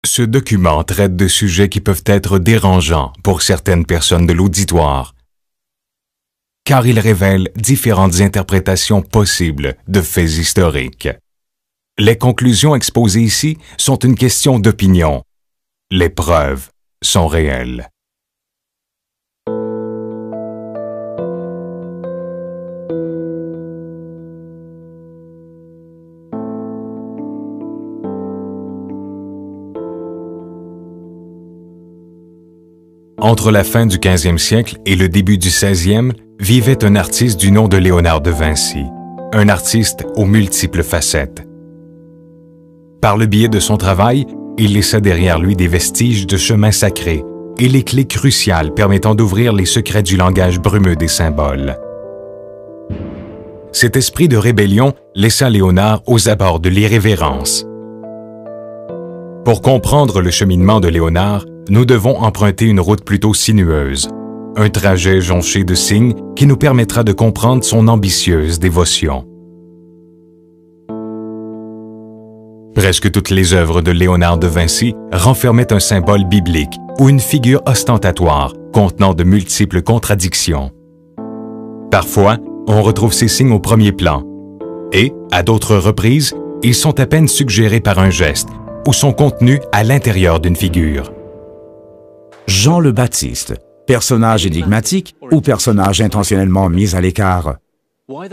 Ce document traite de sujets qui peuvent être dérangeants pour certaines personnes de l'auditoire, car il révèle différentes interprétations possibles de faits historiques. Les conclusions exposées ici sont une question d'opinion. Les preuves sont réelles. Entre la fin du 15e siècle et le début du 16e, vivait un artiste du nom de Léonard de Vinci, un artiste aux multiples facettes. Par le biais de son travail, il laissa derrière lui des vestiges de chemins sacrés et les clés cruciales permettant d'ouvrir les secrets du langage brumeux des symboles. Cet esprit de rébellion laissa Léonard aux abords de l'irrévérence. Pour comprendre le cheminement de Léonard, nous devons emprunter une route plutôt sinueuse, un trajet jonché de signes qui nous permettra de comprendre son ambitieuse dévotion. Presque toutes les œuvres de Léonard de Vinci renfermaient un symbole biblique ou une figure ostentatoire contenant de multiples contradictions. Parfois, on retrouve ces signes au premier plan et, à d'autres reprises, ils sont à peine suggérés par un geste ou sont contenus à l'intérieur d'une figure. Jean le Baptiste, personnage énigmatique ou personnage intentionnellement mis à l'écart?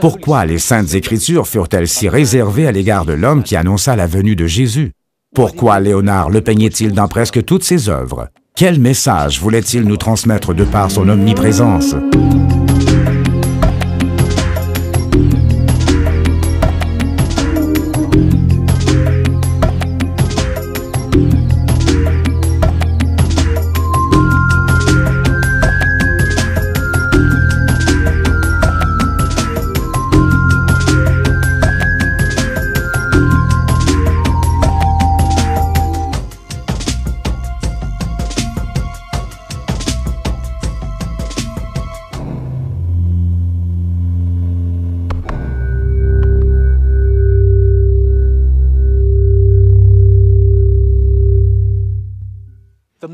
Pourquoi les Saintes Écritures furent-elles si réservées à l'égard de l'homme qui annonça la venue de Jésus? Pourquoi Léonard le peignait-il dans presque toutes ses œuvres? Quel message voulait-il nous transmettre de par son omniprésence?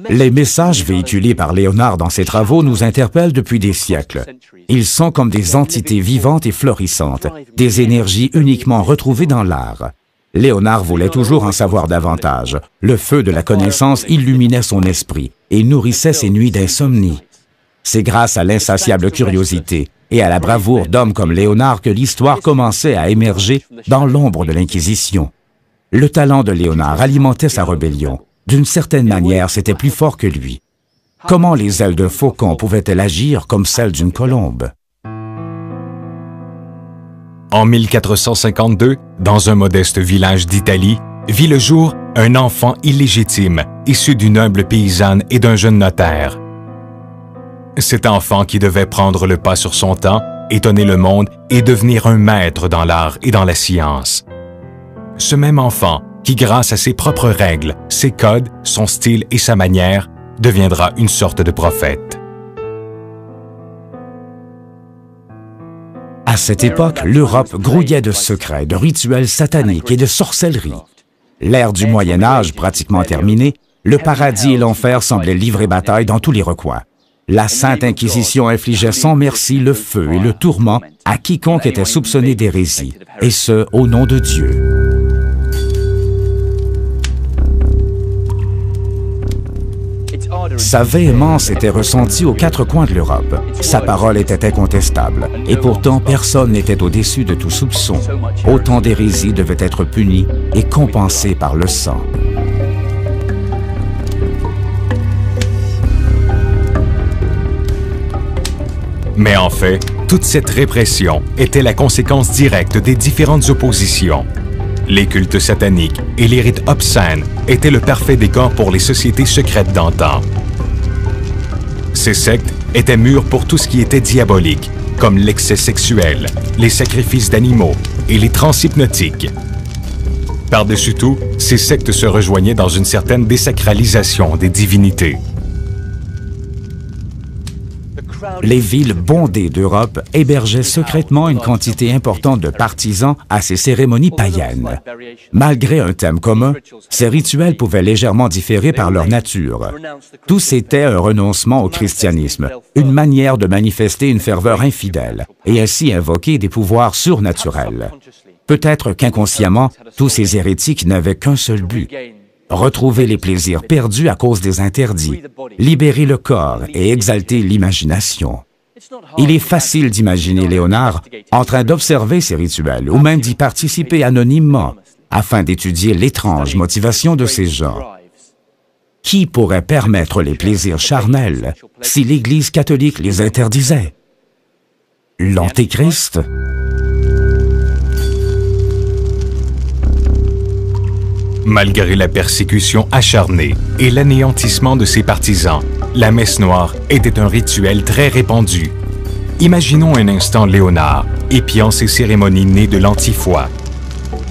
Les messages véhiculés par Léonard dans ses travaux nous interpellent depuis des siècles. Ils sont comme des entités vivantes et florissantes, des énergies uniquement retrouvées dans l'art. Léonard voulait toujours en savoir davantage. Le feu de la connaissance illuminait son esprit et nourrissait ses nuits d'insomnie. C'est grâce à l'insatiable curiosité et à la bravoure d'hommes comme Léonard que l'histoire commençait à émerger dans l'ombre de l'Inquisition. Le talent de Léonard alimentait sa rébellion. D'une certaine manière, c'était plus fort que lui. Comment les ailes d'un faucon pouvaient-elles agir comme celles d'une colombe? En 1452, dans un modeste village d'Italie, vit le jour un enfant illégitime, issu d'une humble paysanne et d'un jeune notaire. Cet enfant qui devait prendre le pas sur son temps, étonner le monde et devenir un maître dans l'art et dans la science. Ce même enfant, qui grâce à ses propres règles, ses codes, son style et sa manière, deviendra une sorte de prophète. À cette époque, l'Europe grouillait de secrets, de rituels sataniques et de sorcellerie. L'ère du Moyen Âge pratiquement terminée, le paradis et l'enfer semblaient livrer bataille dans tous les recoins. La Sainte Inquisition infligeait sans merci le feu et le tourment à quiconque était soupçonné d'hérésie, et ce, au nom de Dieu. Sa véhémence était ressentie aux quatre coins de l'Europe. Sa parole était incontestable, et pourtant personne n'était au-dessus de tout soupçon. Autant d'hérésies devaient être punies et compensées par le sang. Mais en fait, toute cette répression était la conséquence directe des différentes oppositions. Les cultes sataniques et les rites obscènes étaient le parfait décor pour les sociétés secrètes d'antan. Ces sectes étaient mûres pour tout ce qui était diabolique, comme l'excès sexuel, les sacrifices d'animaux et les trans hypnotiques. Par-dessus tout, ces sectes se rejoignaient dans une certaine désacralisation des divinités. Les villes bondées d'Europe hébergeaient secrètement une quantité importante de partisans à ces cérémonies païennes. Malgré un thème commun, ces rituels pouvaient légèrement différer par leur nature. Tous étaient un renoncement au christianisme, une manière de manifester une ferveur infidèle et ainsi invoquer des pouvoirs surnaturels. Peut-être qu'inconsciemment, tous ces hérétiques n'avaient qu'un seul but: retrouver les plaisirs perdus à cause des interdits, libérer le corps et exalter l'imagination. Il est facile d'imaginer Léonard en train d'observer ces rituels ou même d'y participer anonymement afin d'étudier l'étrange motivation de ces gens. Qui pourrait permettre les plaisirs charnels si l'Église catholique les interdisait? L'Antéchrist? Malgré la persécution acharnée et l'anéantissement de ses partisans, la messe noire était un rituel très répandu. Imaginons un instant Léonard, épiant ces cérémonies nées de l'anti-foi.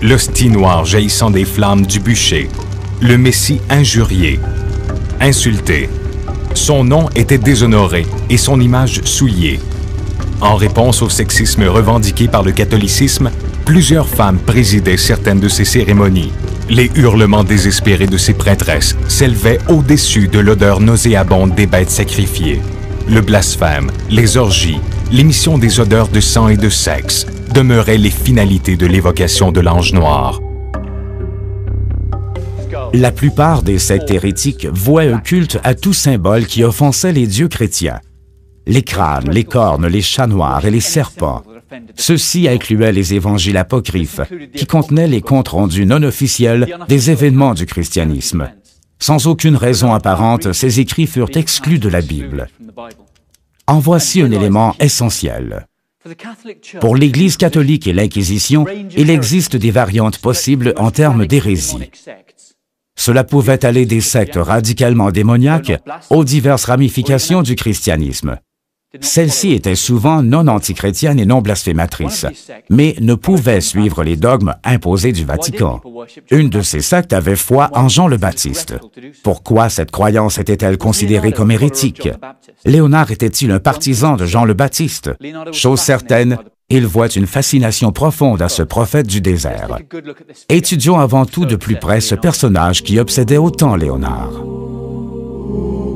L'hostie noire jaillissant des flammes du bûcher, le Messie injurié, insulté. Son nom était déshonoré et son image souillée. En réponse au sexisme revendiqué par le catholicisme, plusieurs femmes présidaient certaines de ces cérémonies. Les hurlements désespérés de ces prêtresses s'élevaient au-dessus de l'odeur nauséabonde des bêtes sacrifiées. Le blasphème, les orgies, l'émission des odeurs de sang et de sexe demeuraient les finalités de l'évocation de l'ange noir. La plupart des sectes hérétiques vouaient un culte à tout symbole qui offensait les dieux chrétiens. Les crânes, les cornes, les chats noirs et les serpents. Ceux-ci incluaient les évangiles apocryphes, qui contenaient les comptes rendus non officiels des événements du christianisme. Sans aucune raison apparente, ces écrits furent exclus de la Bible. En voici un élément essentiel. Pour l'Église catholique et l'Inquisition, il existe des variantes possibles en termes d'hérésie. Cela pouvait aller des sectes radicalement démoniaques aux diverses ramifications du christianisme. Celles-ci étaient souvent non antichrétiennes et non blasphématrices, mais ne pouvaient suivre les dogmes imposés du Vatican. Une de ces sectes avait foi en Jean le Baptiste. Pourquoi cette croyance était-elle considérée comme hérétique? Léonard était-il un partisan de Jean le Baptiste? Chose certaine, il voit une fascination profonde à ce prophète du désert. Étudions avant tout de plus près ce personnage qui obsédait autant Léonard.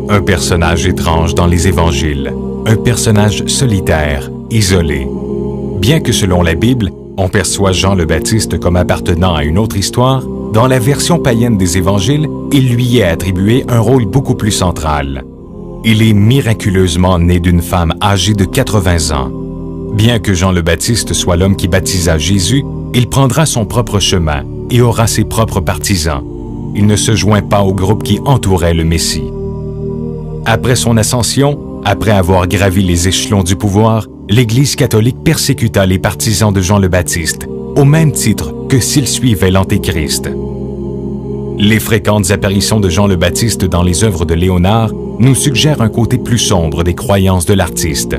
Un personnage étrange dans les évangiles, un personnage solitaire, isolé. Bien que selon la Bible, on perçoit Jean le Baptiste comme appartenant à une autre histoire, dans la version païenne des évangiles, il lui est attribué un rôle beaucoup plus central. Il est miraculeusement né d'une femme âgée de 80 ans. Bien que Jean le Baptiste soit l'homme qui baptisa Jésus, il prendra son propre chemin et aura ses propres partisans. Il ne se joint pas au groupe qui entourait le Messie. Après son ascension, après avoir gravi les échelons du pouvoir, l'Église catholique persécuta les partisans de Jean le Baptiste, au même titre que s'ils suivaient l'Antéchrist. Les fréquentes apparitions de Jean le Baptiste dans les œuvres de Léonard nous suggèrent un côté plus sombre des croyances de l'artiste.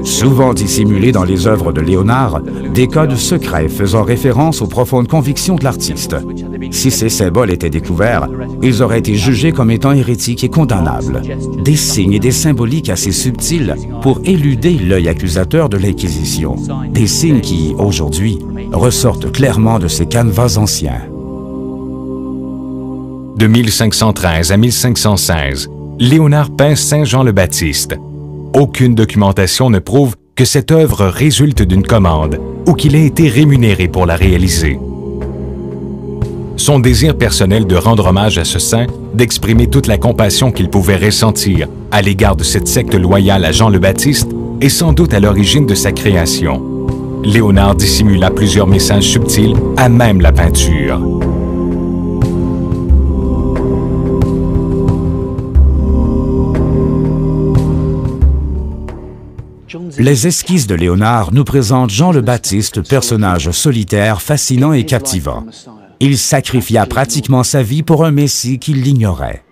Souvent dissimulés dans les œuvres de Léonard, des codes secrets faisant référence aux profondes convictions de l'artiste. Si ces symboles étaient découverts, ils auraient été jugés comme étant hérétiques et condamnables. Des signes et des symboliques assez subtils pour éluder l'œil accusateur de l'Inquisition. Des signes qui, aujourd'hui, ressortent clairement de ces canevas anciens. De 1513 à 1516, Léonard peint Saint Jean le Baptiste. Aucune documentation ne prouve que cette œuvre résulte d'une commande ou qu'il ait été rémunéré pour la réaliser. Son désir personnel de rendre hommage à ce saint, d'exprimer toute la compassion qu'il pouvait ressentir à l'égard de cette secte loyale à Jean le Baptiste, est sans doute à l'origine de sa création. Léonard dissimula plusieurs messages subtils à même la peinture. Les esquisses de Léonard nous présentent Jean le Baptiste, personnage solitaire, fascinant et captivant. Il sacrifia pratiquement sa vie pour un Messie qu'il ignorait.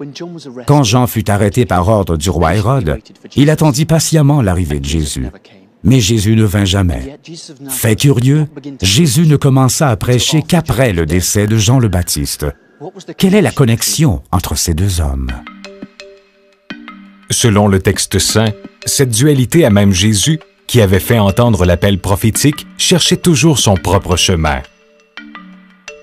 Quand Jean fut arrêté par ordre du roi Hérode, il attendit patiemment l'arrivée de Jésus. Mais Jésus ne vint jamais. Fait curieux, Jésus ne commença à prêcher qu'après le décès de Jean le Baptiste. Quelle est la connexion entre ces deux hommes? Selon le texte saint, cette dualité à même Jésus, qui avait fait entendre l'appel prophétique, cherchait toujours son propre chemin.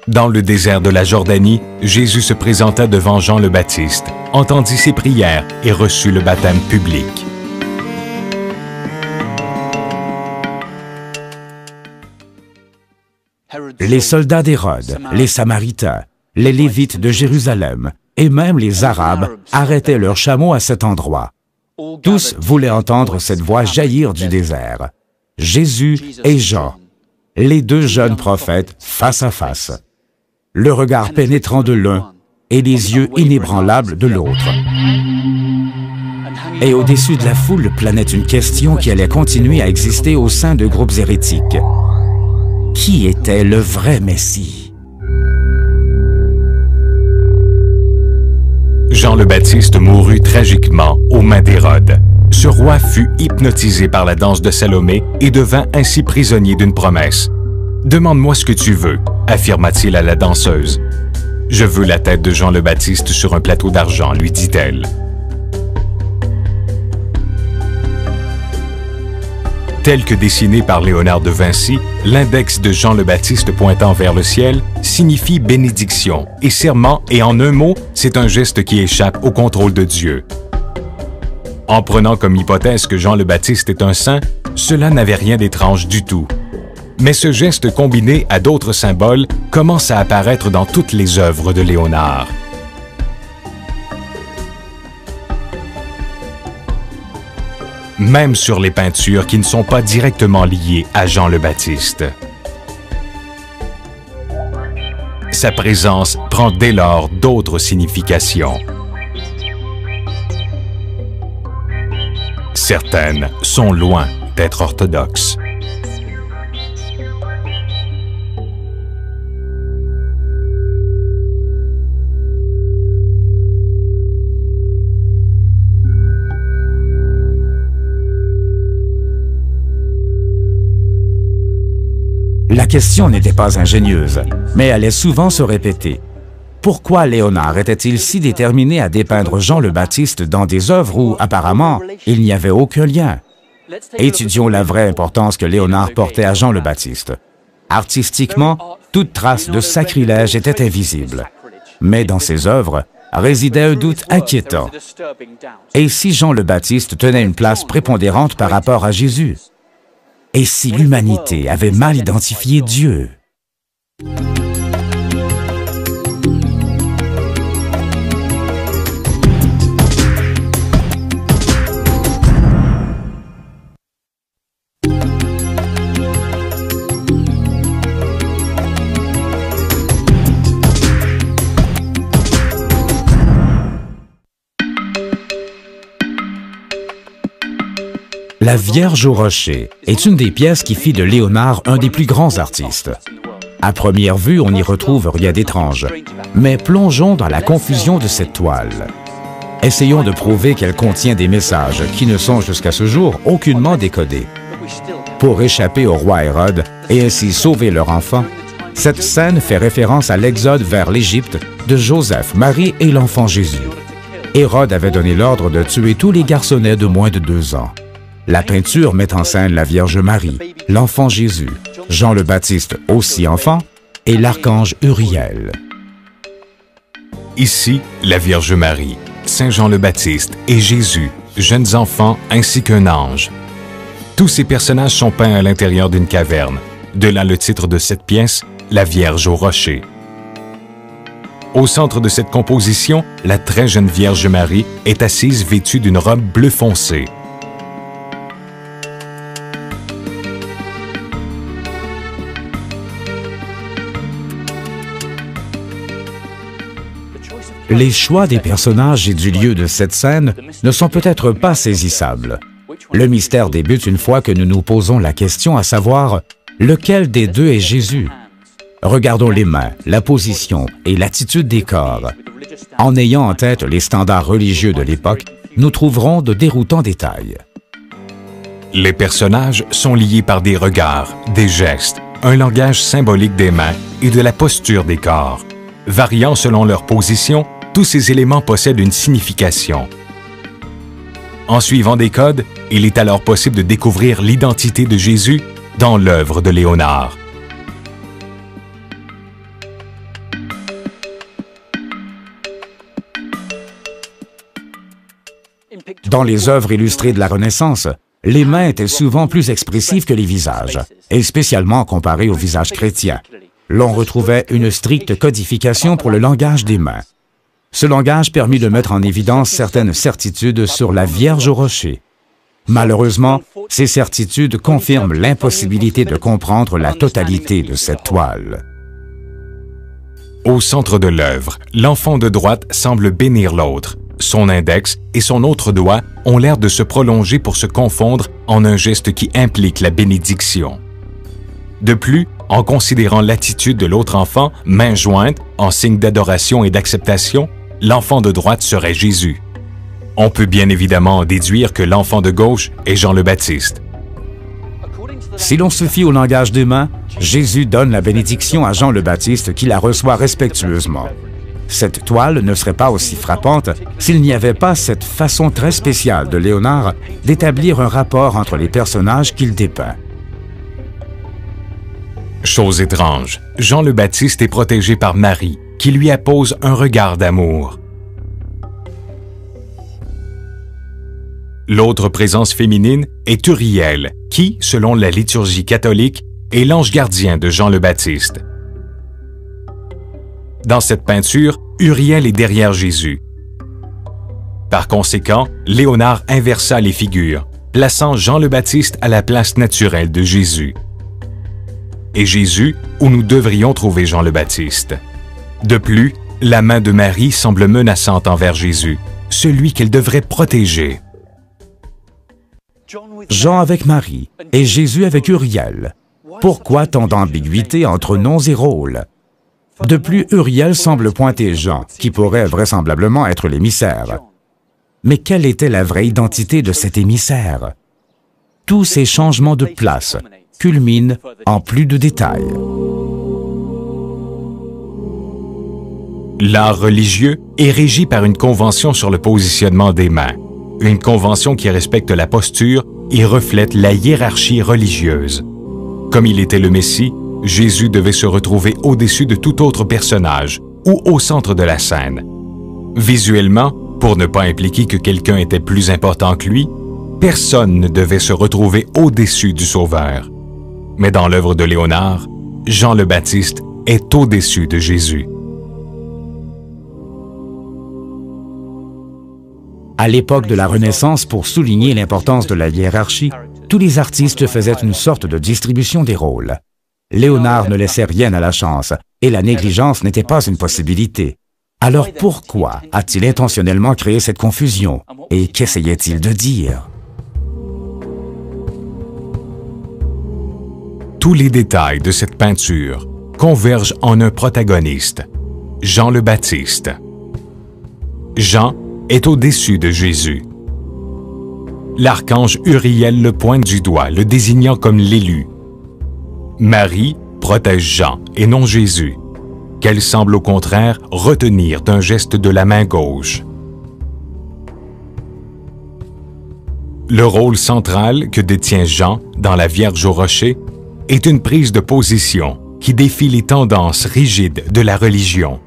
Dans le désert de la Jordanie, Jésus se présenta devant Jean le Baptiste, entendit ses prières et reçut le baptême public. Les soldats d'Hérode, les Samaritains, les Lévites de Jérusalem et même les Arabes arrêtaient leurs chameaux à cet endroit. Tous voulaient entendre cette voix jaillir du désert. Jésus et Jean, les deux jeunes prophètes face à face, le regard pénétrant de l'un et les yeux inébranlables de l'autre. Et au-dessus de la foule planait une question qui allait continuer à exister au sein de groupes hérétiques. Qui était le vrai Messie? Jean le Baptiste mourut tragiquement aux mains d'Hérode. Ce roi fut hypnotisé par la danse de Salomé et devint ainsi prisonnier d'une promesse. « Demande-moi ce que tu veux », affirma-t-il à la danseuse. « Je veux la tête de Jean le Baptiste sur un plateau d'argent », lui dit-elle. Tel que dessiné par Léonard de Vinci, l'index de Jean le Baptiste pointant vers le ciel signifie bénédiction et serment, et en un mot, c'est un geste qui échappe au contrôle de Dieu. En prenant comme hypothèse que Jean le Baptiste est un saint, cela n'avait rien d'étrange du tout. Mais ce geste combiné à d'autres symboles commence à apparaître dans toutes les œuvres de Léonard. Même sur les peintures qui ne sont pas directement liées à Jean le Baptiste. Sa présence prend dès lors d'autres significations. Certaines sont loin d'être orthodoxes. La question n'était pas ingénieuse, mais allait souvent se répéter. Pourquoi Léonard était-il si déterminé à dépeindre Jean le Baptiste dans des œuvres où, apparemment, il n'y avait aucun lien? Étudions la vraie importance que Léonard portait à Jean le Baptiste. Artistiquement, toute trace de sacrilège était invisible. Mais dans ses œuvres résidait un doute inquiétant. Et si Jean le Baptiste tenait une place prépondérante par rapport à Jésus? Et si l'humanité avait mal identifié Dieu? La Vierge au rocher est une des pièces qui fit de Léonard un des plus grands artistes. À première vue, on n'y retrouve rien d'étrange, mais plongeons dans la confusion de cette toile. Essayons de prouver qu'elle contient des messages qui ne sont jusqu'à ce jour aucunement décodés. Pour échapper au roi Hérode et ainsi sauver leur enfant, cette scène fait référence à l'exode vers l'Égypte de Joseph, Marie et l'enfant Jésus. Hérode avait donné l'ordre de tuer tous les garçonnets de moins de 2 ans. La peinture met en scène la Vierge Marie, l'enfant Jésus, Jean le Baptiste aussi enfant, et l'archange Uriel. Ici, la Vierge Marie, Saint Jean le Baptiste et Jésus, jeunes enfants ainsi qu'un ange. Tous ces personnages sont peints à l'intérieur d'une caverne. De là le titre de cette pièce, La Vierge au rocher. Au centre de cette composition, la très jeune Vierge Marie est assise vêtue d'une robe bleu foncé. Les choix des personnages et du lieu de cette scène ne sont peut-être pas saisissables. Le mystère débute une fois que nous nous posons la question à savoir lequel des deux est Jésus. Regardons les mains, la position et l'attitude des corps. En ayant en tête les standards religieux de l'époque, nous trouverons de déroutants détails. Les personnages sont liés par des regards, des gestes, un langage symbolique des mains et de la posture des corps. Variant selon leur position, tous ces éléments possèdent une signification. En suivant des codes, il est alors possible de découvrir l'identité de Jésus dans l'œuvre de Léonard. Dans les œuvres illustrées de la Renaissance, les mains étaient souvent plus expressives que les visages, et spécialement comparées aux visages chrétiens. L'on retrouvait une stricte codification pour le langage des mains. Ce langage permit de mettre en évidence certaines certitudes sur la Vierge au rocher. Malheureusement, ces certitudes confirment l'impossibilité de comprendre la totalité de cette toile. Au centre de l'œuvre, l'enfant de droite semble bénir l'autre. Son index et son autre doigt ont l'air de se prolonger pour se confondre en un geste qui implique la bénédiction. De plus, en considérant l'attitude de l'autre enfant, main jointe, en signe d'adoration et d'acceptation, l'enfant de droite serait Jésus. On peut bien évidemment en déduire que l'enfant de gauche est Jean le Baptiste. Si l'on se fie au langage des mains, Jésus donne la bénédiction à Jean le Baptiste qui la reçoit respectueusement. Cette toile ne serait pas aussi frappante s'il n'y avait pas cette façon très spéciale de Léonard d'établir un rapport entre les personnages qu'il dépeint. Chose étrange, Jean le Baptiste est protégé par Marie, qui lui appose un regard d'amour. L'autre présence féminine est Uriel, qui, selon la liturgie catholique, est l'ange gardien de Jean le Baptiste. Dans cette peinture, Uriel est derrière Jésus. Par conséquent, Léonard inversa les figures, plaçant Jean le Baptiste à la place naturelle de Jésus. Et Jésus, où nous devrions trouver Jean le Baptiste. De plus, la main de Marie semble menaçante envers Jésus, celui qu'elle devrait protéger. Jean avec Marie et Jésus avec Uriel. Pourquoi tant d'ambiguïté entre noms et rôles? De plus, Uriel semble pointer Jean, qui pourrait vraisemblablement être l'émissaire. Mais quelle était la vraie identité de cet émissaire? Tous ces changements de place culminent en plus de détails. L'art religieux est régi par une convention sur le positionnement des mains, une convention qui respecte la posture et reflète la hiérarchie religieuse. Comme il était le Messie, Jésus devait se retrouver au-dessus de tout autre personnage ou au centre de la scène. Visuellement, pour ne pas impliquer que quelqu'un était plus important que lui, personne ne devait se retrouver au-dessus du Sauveur. Mais dans l'œuvre de Léonard, Jean le Baptiste est au-dessus de Jésus. À l'époque de la Renaissance, pour souligner l'importance de la hiérarchie, tous les artistes faisaient une sorte de distribution des rôles. Léonard ne laissait rien à la chance, et la négligence n'était pas une possibilité. Alors pourquoi a-t-il intentionnellement créé cette confusion? Et qu'essayait-il de dire? Tous les détails de cette peinture convergent en un protagoniste, Jean le Baptiste. Jean est au-dessus de Jésus. L'archange Uriel le pointe du doigt, le désignant comme l'élu. Marie protège Jean et non Jésus, qu'elle semble au contraire retenir d'un geste de la main gauche. Le rôle central que détient Jean dans la Vierge au rocher est une prise de position qui défie les tendances rigides de la religion.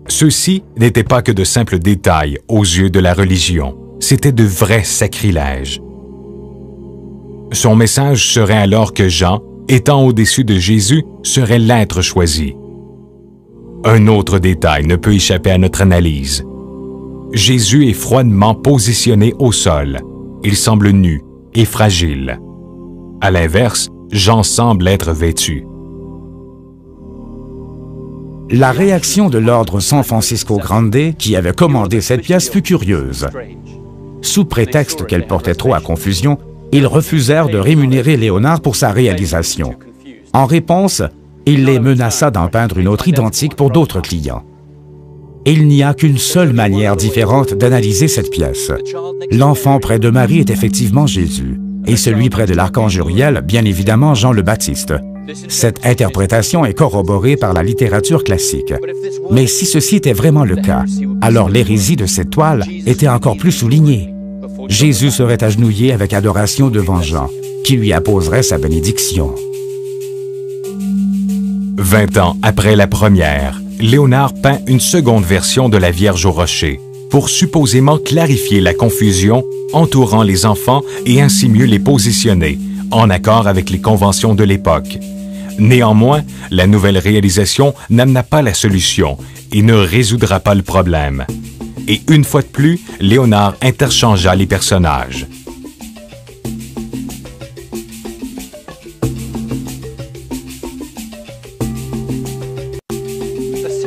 Ceux-ci n'étaient pas que de simples détails aux yeux de la religion, c'étaient de vrais sacrilèges. Son message serait alors que Jean, étant au-dessus de Jésus, serait l'être choisi. Un autre détail ne peut échapper à notre analyse. Jésus est froidement positionné au sol. Il semble nu et fragile. À l'inverse, Jean semble être vêtu. La réaction de l'ordre San Francisco Grande, qui avait commandé cette pièce, fut curieuse. Sous prétexte qu'elle portait trop à confusion, ils refusèrent de rémunérer Léonard pour sa réalisation. En réponse, il les menaça d'en peindre une autre identique pour d'autres clients. Il n'y a qu'une seule manière différente d'analyser cette pièce. L'enfant près de Marie est effectivement Jésus, et celui près de l'archange Uriel, bien évidemment Jean le Baptiste. Cette interprétation est corroborée par la littérature classique. Mais si ceci était vraiment le cas, alors l'hérésie de cette toile était encore plus soulignée. Jésus serait agenouillé avec adoration devant Jean, qui lui apposerait sa bénédiction. 20 ans après la première, Léonard peint une seconde version de la Vierge au rocher pour supposément clarifier la confusion entourant les enfants et ainsi mieux les positionner, en accord avec les conventions de l'époque. Néanmoins, la nouvelle réalisation n'amena pas la solution et ne résoudra pas le problème. Et une fois de plus, Léonard interchangea les personnages.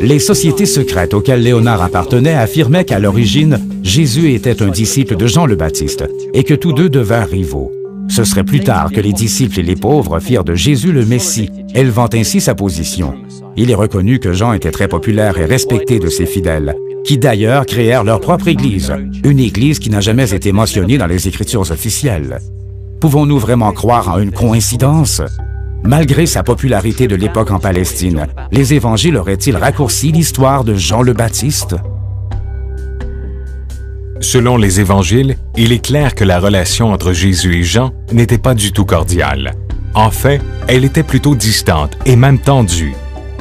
Les sociétés secrètes auxquelles Léonard appartenait affirmaient qu'à l'origine, Jésus était un disciple de Jean le Baptiste et que tous deux devinrent rivaux. Ce serait plus tard que les disciples et les pauvres firent de Jésus le Messie, élevant ainsi sa position. Il est reconnu que Jean était très populaire et respecté de ses fidèles, qui d'ailleurs créèrent leur propre Église, une Église qui n'a jamais été mentionnée dans les Écritures officielles. Pouvons-nous vraiment croire en une coïncidence? Malgré sa popularité de l'époque en Palestine, les évangiles auraient-ils raccourci l'histoire de Jean le Baptiste? Selon les évangiles, il est clair que la relation entre Jésus et Jean n'était pas du tout cordiale. En fait, elle était plutôt distante et même tendue.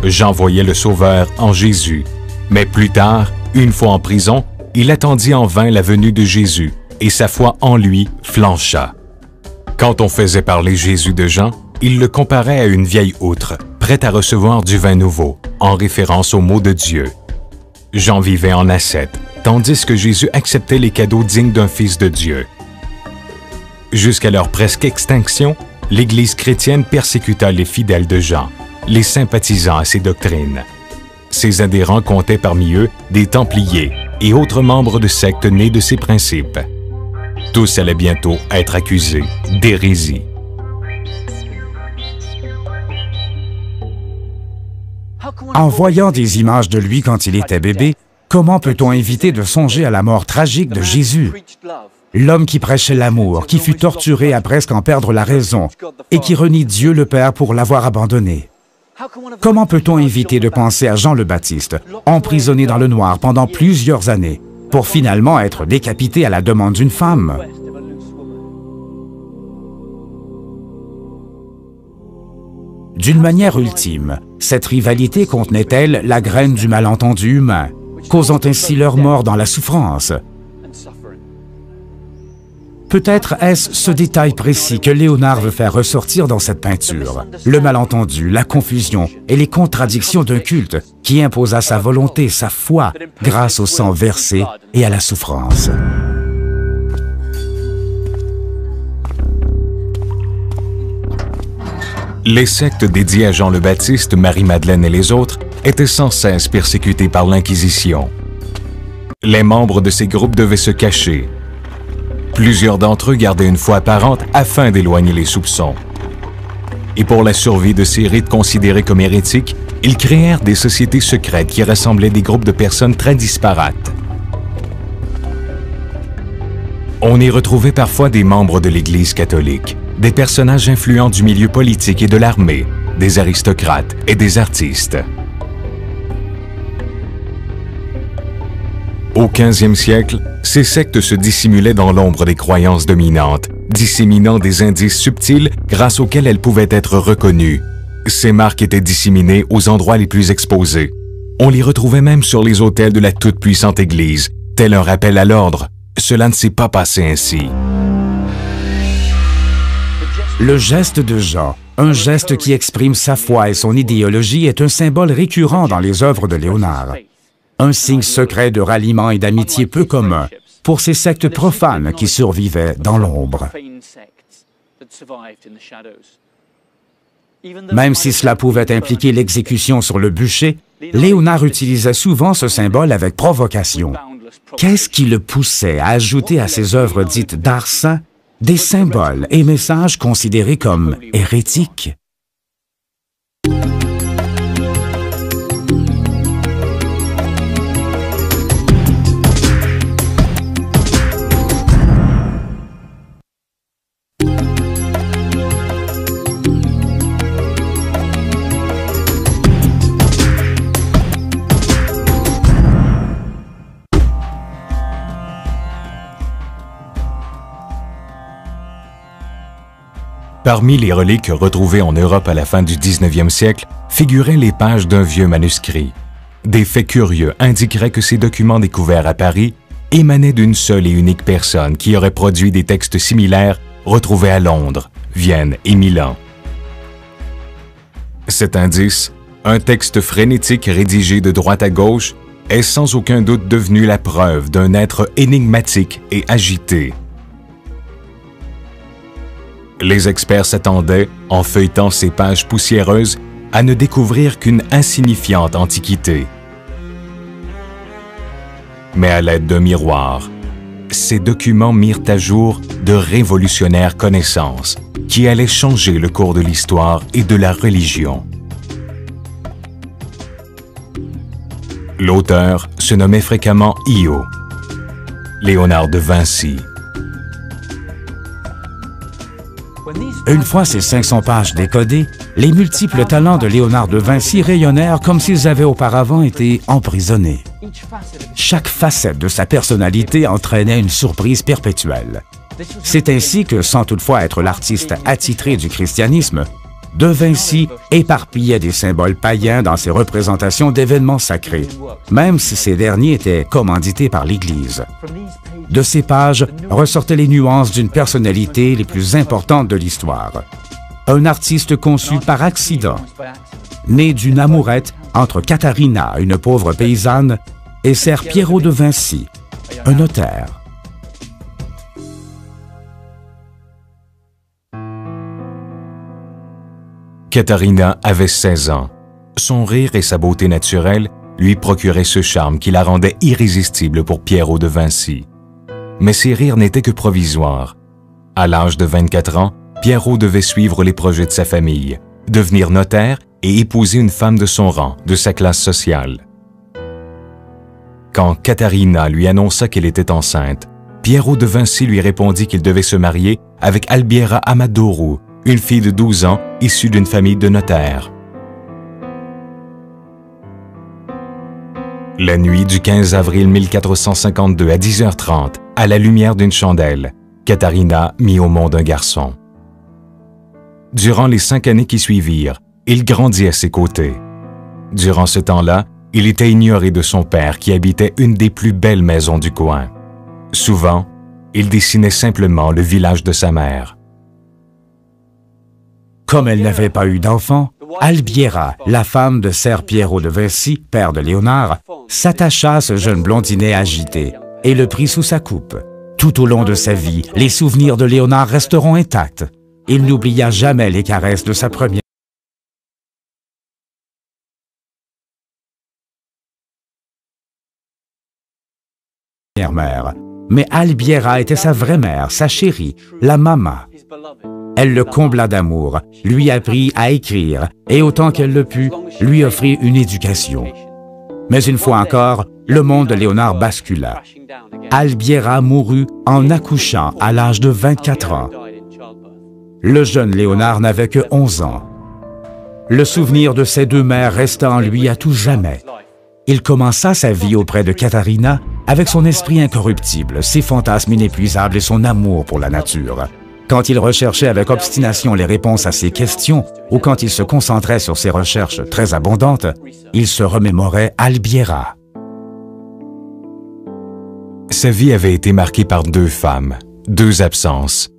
Jean voyait le Sauveur en Jésus. Mais plus tard, une fois en prison, il attendit en vain la venue de Jésus et sa foi en lui flancha. Quand on faisait parler Jésus de Jean, il le comparait à une vieille outre, prête à recevoir du vin nouveau, en référence aux mots de Dieu. Jean vivait en ascète, tandis que Jésus acceptait les cadeaux dignes d'un fils de Dieu. Jusqu'à leur presque extinction, l'Église chrétienne persécuta les fidèles de Jean, les sympathisant à ses doctrines. Ses adhérents comptaient parmi eux des Templiers et autres membres de sectes nés de ses principes. Tous allaient bientôt être accusés d'hérésie. En voyant des images de lui quand il était bébé, comment peut-on éviter de songer à la mort tragique de Jésus? L'homme qui prêchait l'amour, qui fut torturé à presque en perdre la raison, et qui renie Dieu le Père pour l'avoir abandonné. Comment peut-on éviter de penser à Jean le Baptiste, emprisonné dans le noir pendant plusieurs années, pour finalement être décapité à la demande d'une femme? D'une manière ultime, cette rivalité contenait-elle la graine du malentendu humain, causant ainsi leur mort dans la souffrance? Peut-être est-ce ce détail précis que Léonard veut faire ressortir dans cette peinture, le malentendu, la confusion et les contradictions d'un culte qui imposa sa volonté, sa foi, grâce au sang versé et à la souffrance. Les sectes dédiées à Jean le Baptiste, Marie-Madeleine et les autres étaient sans cesse persécutés par l'Inquisition. Les membres de ces groupes devaient se cacher. Plusieurs d'entre eux gardaient une foi apparente afin d'éloigner les soupçons. Et pour la survie de ces rites considérés comme hérétiques, ils créèrent des sociétés secrètes qui rassemblaient des groupes de personnes très disparates. On y retrouvait parfois des membres de l'Église catholique, des personnages influents du milieu politique et de l'armée, des aristocrates et des artistes. Au 15e siècle, ces sectes se dissimulaient dans l'ombre des croyances dominantes, disséminant des indices subtils grâce auxquels elles pouvaient être reconnues. Ces marques étaient disséminées aux endroits les plus exposés. On les retrouvait même sur les autels de la toute-puissante Église, tel un rappel à l'ordre. Cela ne s'est pas passé ainsi. Le geste de Jean, un geste qui exprime sa foi et son idéologie, est un symbole récurrent dans les œuvres de Léonard. Un signe secret de ralliement et d'amitié peu commun pour ces sectes profanes qui survivaient dans l'ombre. Même si cela pouvait impliquer l'exécution sur le bûcher, Léonard utilisait souvent ce symbole avec provocation. Qu'est-ce qui le poussait à ajouter à ses œuvres dites d'art saint des symboles et messages considérés comme hérétiques? Parmi les reliques retrouvées en Europe à la fin du 19e siècle figuraient les pages d'un vieux manuscrit. Des faits curieux indiqueraient que ces documents découverts à Paris émanaient d'une seule et unique personne qui aurait produit des textes similaires retrouvés à Londres, Vienne et Milan. Cet indice, un texte frénétique rédigé de droite à gauche, est sans aucun doute devenu la preuve d'un être énigmatique et agité. Les experts s'attendaient, en feuilletant ces pages poussiéreuses, à ne découvrir qu'une insignifiante antiquité. Mais à l'aide d'un miroir, ces documents mirent à jour de révolutionnaires connaissances qui allaient changer le cours de l'histoire et de la religion. L'auteur se nommait fréquemment Io, Léonard de Vinci. Une fois ces 500 pages décodées, les multiples talents de Léonard de Vinci rayonnèrent comme s'ils avaient auparavant été emprisonnés. Chaque facette de sa personnalité entraînait une surprise perpétuelle. C'est ainsi que, sans toutefois être l'artiste attitré du christianisme, de Vinci éparpillait des symboles païens dans ses représentations d'événements sacrés, même si ces derniers étaient commandités par l'Église. De ces pages ressortaient les nuances d'une personnalité les plus importantes de l'histoire. Un artiste conçu par accident, né d'une amourette entre Katharina, une pauvre paysanne, et Ser Piero de Vinci, un notaire. Katharina avait 16 ans. Son rire et sa beauté naturelle lui procuraient ce charme qui la rendait irrésistible pour Piero de Vinci. Mais ces rires n'étaient que provisoires. À l'âge de 24 ans, Piero devait suivre les projets de sa famille, devenir notaire et épouser une femme de son rang, de sa classe sociale. Quand Katharina lui annonça qu'elle était enceinte, Piero de Vinci lui répondit qu'il devait se marier avec Albiera Amadoro, une fille de 12 ans issue d'une famille de notaires. La nuit du 15 avril 1452 à 10h30, à la lumière d'une chandelle, Katharina mit au monde un garçon. Durant les 5 années qui suivirent, il grandit à ses côtés. Durant ce temps-là, il était ignoré de son père qui habitait une des plus belles maisons du coin. Souvent, il dessinait simplement le village de sa mère. Comme elle n'avait pas eu d'enfant, Albiera, la femme de Ser Piero de Vinci, père de Léonard, s'attacha à ce jeune blondinet agité et le prit sous sa coupe. Tout au long de sa vie, les souvenirs de Léonard resteront intacts. Il n'oublia jamais les caresses de sa première mère. Mais Albiera était sa vraie mère, sa chérie, la Mama. Elle le combla d'amour, lui apprit à écrire et autant qu'elle le put, lui offrit une éducation. Mais une fois encore, le monde de Léonard bascula. Albiera mourut en accouchant à l'âge de 24 ans. Le jeune Léonard n'avait que 11 ans. Le souvenir de ses deux mères resta en lui à tout jamais. Il commença sa vie auprès de Katharina avec son esprit incorruptible, ses fantasmes inépuisables et son amour pour la nature. Quand il recherchait avec obstination les réponses à ses questions ou quand il se concentrait sur ses recherches très abondantes, il se remémorait Albiera. Sa vie avait été marquée par 2 femmes, 2 absences.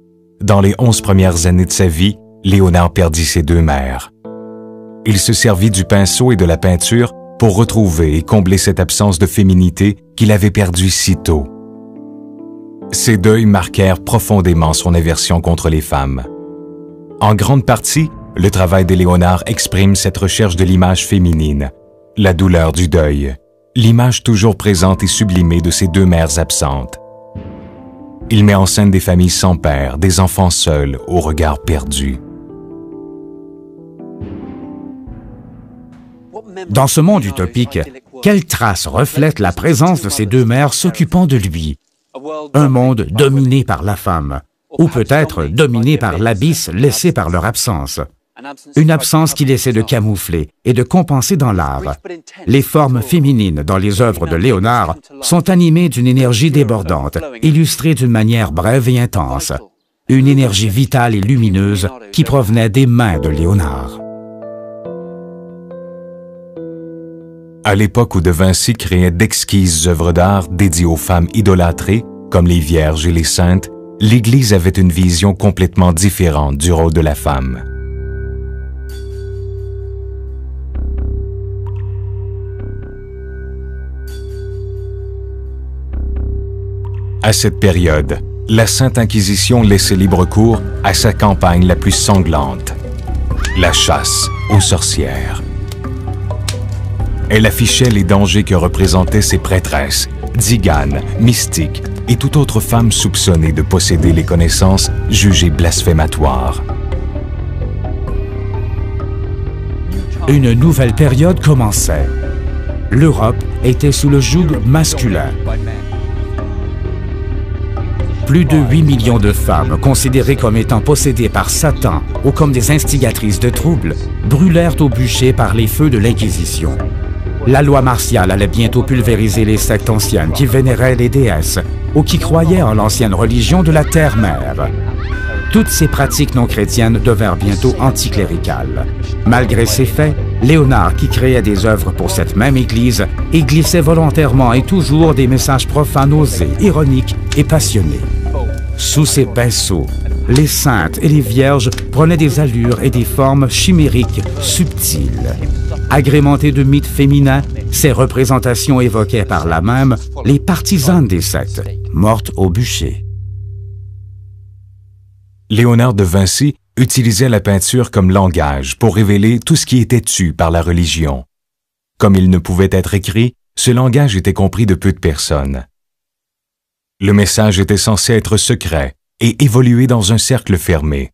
Dans les 11 premières années de sa vie, Léonard perdit ses 2 mères. Il se servit du pinceau et de la peinture pour retrouver et combler cette absence de féminité qu'il avait perdue si tôt. Ces deuils marquèrent profondément son aversion contre les femmes. En grande partie, le travail de Léonard exprime cette recherche de l'image féminine, la douleur du deuil, l'image toujours présente et sublimée de ces 2 mères absentes. Il met en scène des familles sans père, des enfants seuls, au regard perdu. Dans ce monde utopique, quelle trace reflète la présence de ces 2 mères s'occupant de lui? Un monde dominé par la femme, ou peut-être dominé par l'abysse laissé par leur absence. Une absence qu'il essaie de camoufler et de compenser dans l'art. Les formes féminines dans les œuvres de Léonard sont animées d'une énergie débordante, illustrées d'une manière brève et intense. une énergie vitale et lumineuse qui provenait des mains de Léonard. À l'époque où De Vinci créait d'exquises œuvres d'art dédiées aux femmes idolâtrées, comme les Vierges et les Saintes, l'Église avait une vision complètement différente du rôle de la femme. À cette période, la Sainte Inquisition laissait libre cours à sa campagne la plus sanglante, la chasse aux sorcières. Elle affichait les dangers que représentaient ces prêtresses, tziganes, mystiques et toute autre femme soupçonnée de posséder les connaissances jugées blasphématoires. Une nouvelle période commençait. L'Europe était sous le joug masculin. Plus de 8 millions de femmes, considérées comme étant possédées par Satan ou comme des instigatrices de troubles, brûlèrent au bûcher par les feux de l'Inquisition. La loi martiale allait bientôt pulvériser les sectes anciennes qui vénéraient les déesses ou qui croyaient en l'ancienne religion de la Terre-Mère. Toutes ces pratiques non chrétiennes devinrent bientôt anticléricales. Malgré ces faits, Léonard, qui créait des œuvres pour cette même Église, y glissait volontairement et toujours des messages profanes osés, ironiques et passionnés. Sous ses pinceaux, les saintes et les vierges prenaient des allures et des formes chimériques subtiles. Agrémentées de mythes féminins, ces représentations évoquaient par là même les partisanes des sectes, mortes au bûcher. Léonard de Vinci utilisait la peinture comme langage pour révéler tout ce qui était tu par la religion. Comme il ne pouvait être écrit, ce langage était compris de peu de personnes. Le message était censé être secret et évoluer dans un cercle fermé.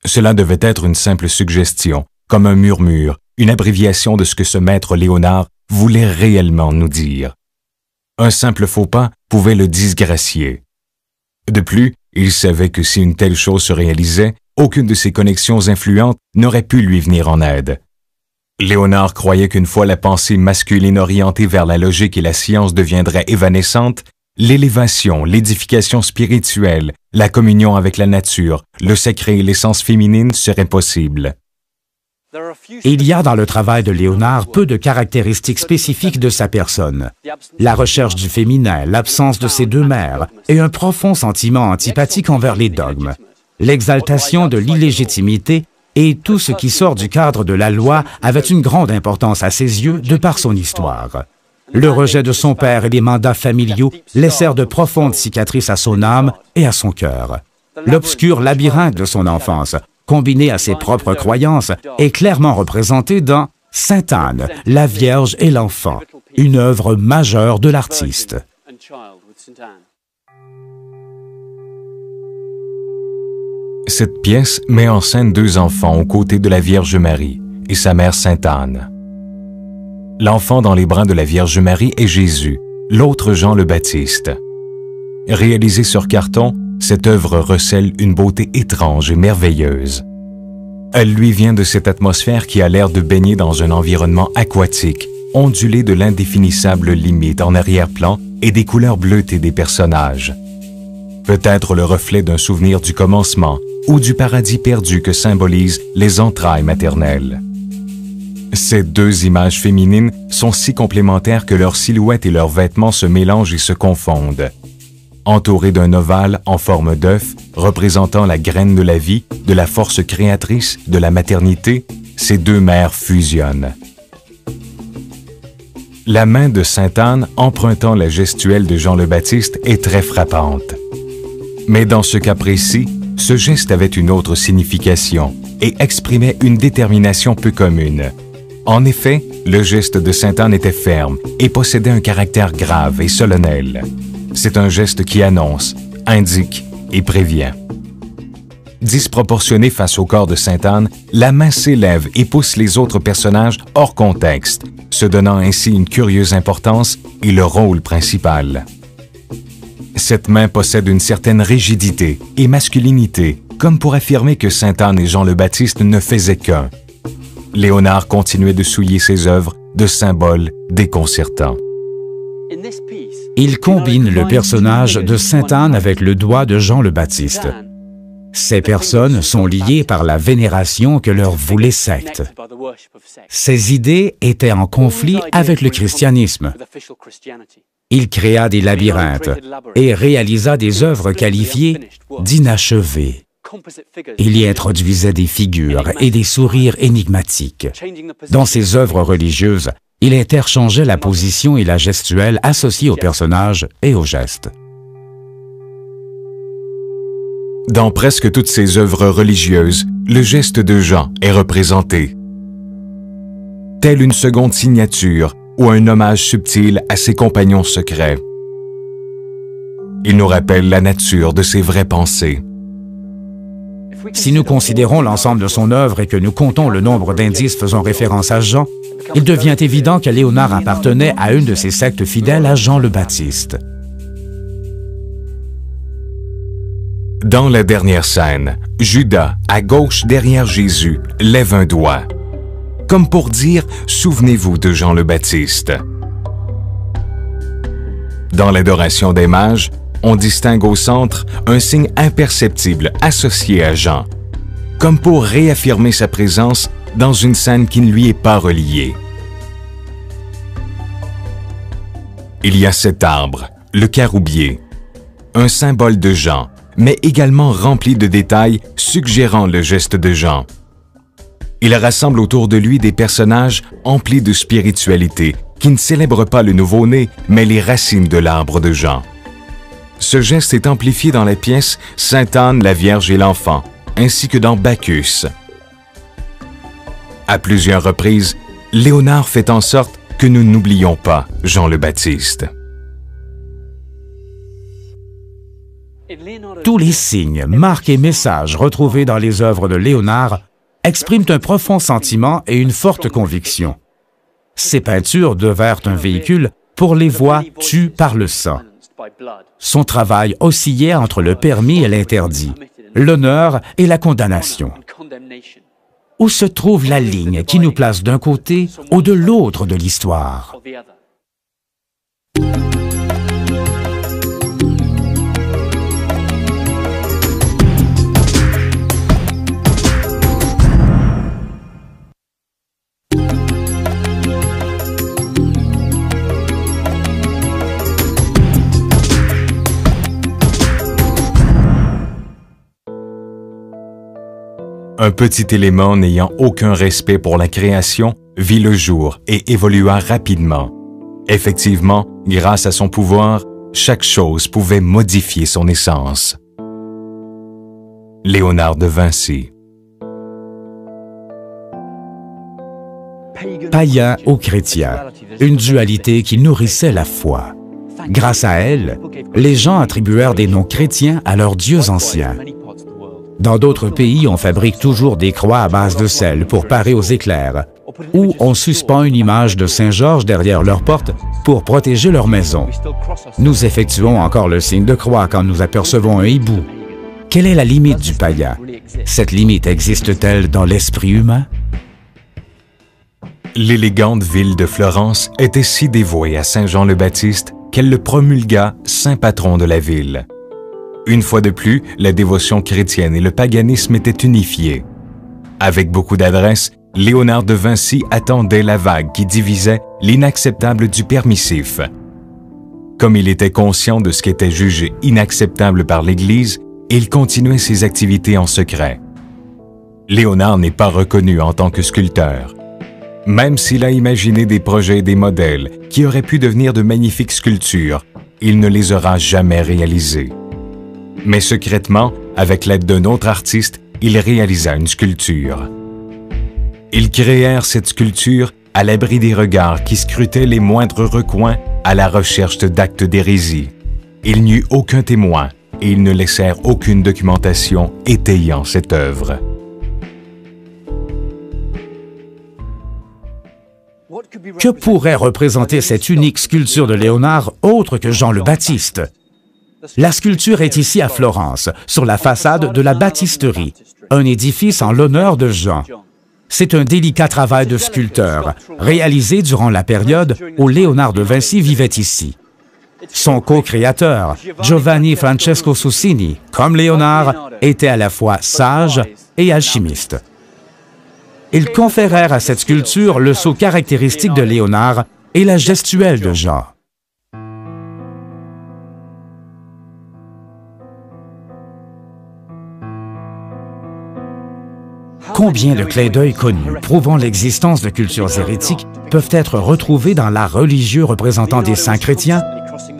Cela devait être une simple suggestion, comme un murmure, une abréviation de ce que ce maître Léonard voulait réellement nous dire. Un simple faux pas pouvait le disgracier. De plus, il savait que si une telle chose se réalisait, aucune de ses connexions influentes n'aurait pu lui venir en aide. Léonard croyait qu'une fois la pensée masculine orientée vers la logique et la science deviendrait évanescente, l'élévation, l'édification spirituelle, la communion avec la nature, le sacré et l'essence féminine seraient possibles. Il y a dans le travail de Léonard peu de caractéristiques spécifiques de sa personne. La recherche du féminin, l'absence de ses deux mères et un profond sentiment antipathique envers les dogmes. L'exaltation de l'illégitimité et tout ce qui sort du cadre de la loi avait une grande importance à ses yeux de par son histoire. Le rejet de son père et les mandats familiaux laissèrent de profondes cicatrices à son âme et à son cœur. L'obscur labyrinthe de son enfance, combiné à ses propres croyances, est clairement représenté dans Sainte Anne, la Vierge et l'Enfant, une œuvre majeure de l'artiste. Cette pièce met en scène deux enfants aux côtés de la Vierge Marie et sa mère Sainte Anne. L'enfant dans les bras de la Vierge Marie est Jésus, l'autre Jean le Baptiste. Réalisée sur carton, cette œuvre recèle une beauté étrange et merveilleuse. Elle lui vient de cette atmosphère qui a l'air de baigner dans un environnement aquatique, ondulé de l'indéfinissable limite en arrière-plan et des couleurs bleutées des personnages. Peut-être le reflet d'un souvenir du commencement ou du paradis perdu que symbolisent les entrailles maternelles. Ces deux images féminines sont si complémentaires que leurs silhouettes et leurs vêtements se mélangent et se confondent. Entourées d'un ovale en forme d'œuf, représentant la graine de la vie, de la force créatrice, de la maternité, ces deux mères fusionnent. La main de Sainte Anne, empruntant la gestuelle de Jean le Baptiste, est très frappante. Mais dans ce cas précis, ce geste avait une autre signification et exprimait une détermination peu commune. En effet, le geste de Sainte Anne était ferme et possédait un caractère grave et solennel. C'est un geste qui annonce, indique et prévient. Disproportionnée face au corps de Sainte Anne, la main s'élève et pousse les autres personnages hors contexte, se donnant ainsi une curieuse importance et le rôle principal. Cette main possède une certaine rigidité et masculinité, comme pour affirmer que Sainte Anne et Jean le Baptiste ne faisaient qu'un. Léonard continuait de souiller ses œuvres de symboles déconcertants. Il combine le personnage de Sainte Anne avec le doigt de Jean le Baptiste. Ces personnes sont liées par la vénération que leur vouent les sectes. Ces idées étaient en conflit avec le christianisme. Il créa des labyrinthes et réalisa des œuvres qualifiées d'inachevées. Il y introduisait des figures et des sourires énigmatiques. Dans ses œuvres religieuses, il interchangeait la position et la gestuelle associées aux personnages et aux gestes. Dans presque toutes ses œuvres religieuses, le geste de Jean est représenté. Telle une seconde signature ou un hommage subtil à ses compagnons secrets. Il nous rappelle la nature de ses vraies pensées. Si nous considérons l'ensemble de son œuvre et que nous comptons le nombre d'indices faisant référence à Jean, il devient évident que Léonard appartenait à une de ces sectes fidèles à Jean le Baptiste. Dans la dernière scène, Judas, à gauche derrière Jésus, lève un doigt, comme pour dire « Souvenez-vous de Jean le Baptiste ». Dans l'adoration des mages, on distingue au centre un signe imperceptible associé à Jean, comme pour réaffirmer sa présence dans une scène qui ne lui est pas reliée. Il y a cet arbre, le caroubier, un symbole de Jean, mais également rempli de détails suggérant le geste de Jean. Il rassemble autour de lui des personnages emplis de spiritualité qui ne célèbrent pas le nouveau-né, mais les racines de l'arbre de Jean. Ce geste est amplifié dans la pièce Sainte Anne, la Vierge et l'Enfant, ainsi que dans Bacchus. À plusieurs reprises, Léonard fait en sorte que nous n'oublions pas Jean le Baptiste. Tous les signes, marques et messages retrouvés dans les œuvres de Léonard expriment un profond sentiment et une forte conviction. Ces peintures devinrent un véhicule pour les voix tues par le sang. Son travail oscillait entre le permis et l'interdit, l'honneur et la condamnation. Où se trouve la ligne qui nous place d'un côté ou de l'autre de l'histoire? Un petit élément n'ayant aucun respect pour la création vit le jour et évolua rapidement. Effectivement, grâce à son pouvoir, chaque chose pouvait modifier son essence. Léonard de Vinci. Païen ou chrétien, une dualité qui nourrissait la foi. Grâce à elle, les gens attribuèrent des noms chrétiens à leurs dieux anciens. Dans d'autres pays, on fabrique toujours des croix à base de sel pour parer aux éclairs, ou on suspend une image de Saint-Georges derrière leur porte pour protéger leur maison. Nous effectuons encore le signe de croix quand nous apercevons un hibou. Quelle est la limite du païen? Cette limite existe-t-elle dans l'esprit humain? L'élégante ville de Florence était si dévouée à Saint Jean le Baptiste qu'elle le promulgua saint patron de la ville. Une fois de plus, la dévotion chrétienne et le paganisme étaient unifiés. Avec beaucoup d'adresse, Léonard de Vinci attendait la vague qui divisait l'inacceptable du permissif. Comme il était conscient de ce qui était jugé inacceptable par l'Église, il continuait ses activités en secret. Léonard n'est pas reconnu en tant que sculpteur. Même s'il a imaginé des projets et des modèles qui auraient pu devenir de magnifiques sculptures, il ne les aura jamais réalisés. Mais secrètement, avec l'aide d'un autre artiste, il réalisa une sculpture. Ils créèrent cette sculpture à l'abri des regards qui scrutaient les moindres recoins à la recherche d'actes d'hérésie. Il n'y eut aucun témoin et ils ne laissèrent aucune documentation étayant cette œuvre. Que pourrait représenter cette unique sculpture de Léonard autre que Jean le Baptiste? La sculpture est ici à Florence, sur la façade de la Baptisterie, un édifice en l'honneur de Jean. C'est un délicat travail de sculpteur, réalisé durant la période où Léonard de Vinci vivait ici. Son co-créateur, Giovanni Francesco Susini, comme Léonard, était à la fois sage et alchimiste. Ils conférèrent à cette sculpture le sceau caractéristique de Léonard et la gestuelle de Jean. Combien de clins d'œil connus prouvant l'existence de cultures hérétiques peuvent être retrouvés dans l'art religieux représentant des saints chrétiens?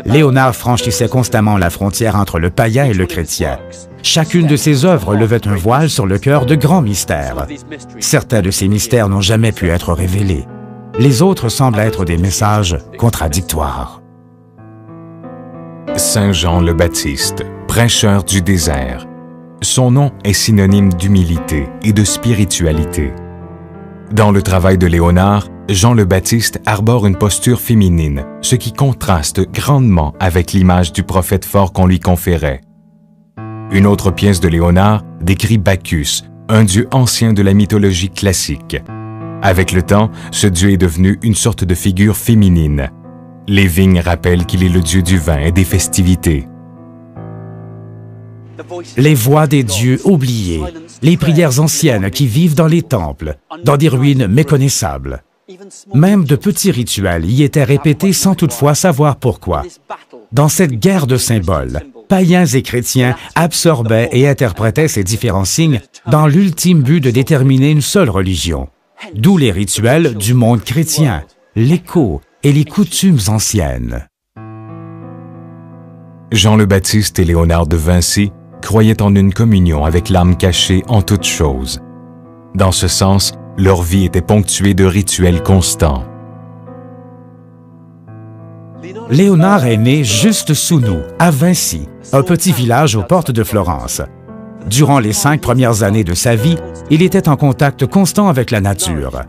Léonard franchissait constamment la frontière entre le païen et le chrétien. Chacune de ses œuvres levait un voile sur le cœur de grands mystères. Certains de ces mystères n'ont jamais pu être révélés. Les autres semblent être des messages contradictoires. Saint Jean le Baptiste, prêcheur du désert. Son nom est synonyme d'humilité et de spiritualité. Dans le travail de Léonard, Jean le Baptiste arbore une posture féminine, ce qui contraste grandement avec l'image du prophète fort qu'on lui conférait. Une autre pièce de Léonard décrit Bacchus, un dieu ancien de la mythologie classique. Avec le temps, ce dieu est devenu une sorte de figure féminine. Les vignes rappellent qu'il est le dieu du vin et des festivités. Les voix des dieux oubliés, les prières anciennes qui vivent dans les temples, dans des ruines méconnaissables. Même de petits rituels y étaient répétés sans toutefois savoir pourquoi. Dans cette guerre de symboles, païens et chrétiens absorbaient et interprétaient ces différents signes dans l'ultime but de déterminer une seule religion. D'où les rituels du monde chrétien, l'écho et les coutumes anciennes. Jean le Baptiste et Léonard de Vinci croyaient en une communion avec l'âme cachée en toutes choses. Dans ce sens, leur vie était ponctuée de rituels constants. Léonard est né juste sous nous, à Vinci, un petit village aux portes de Florence. Durant les 5 premières années de sa vie, il était en contact constant avec la nature.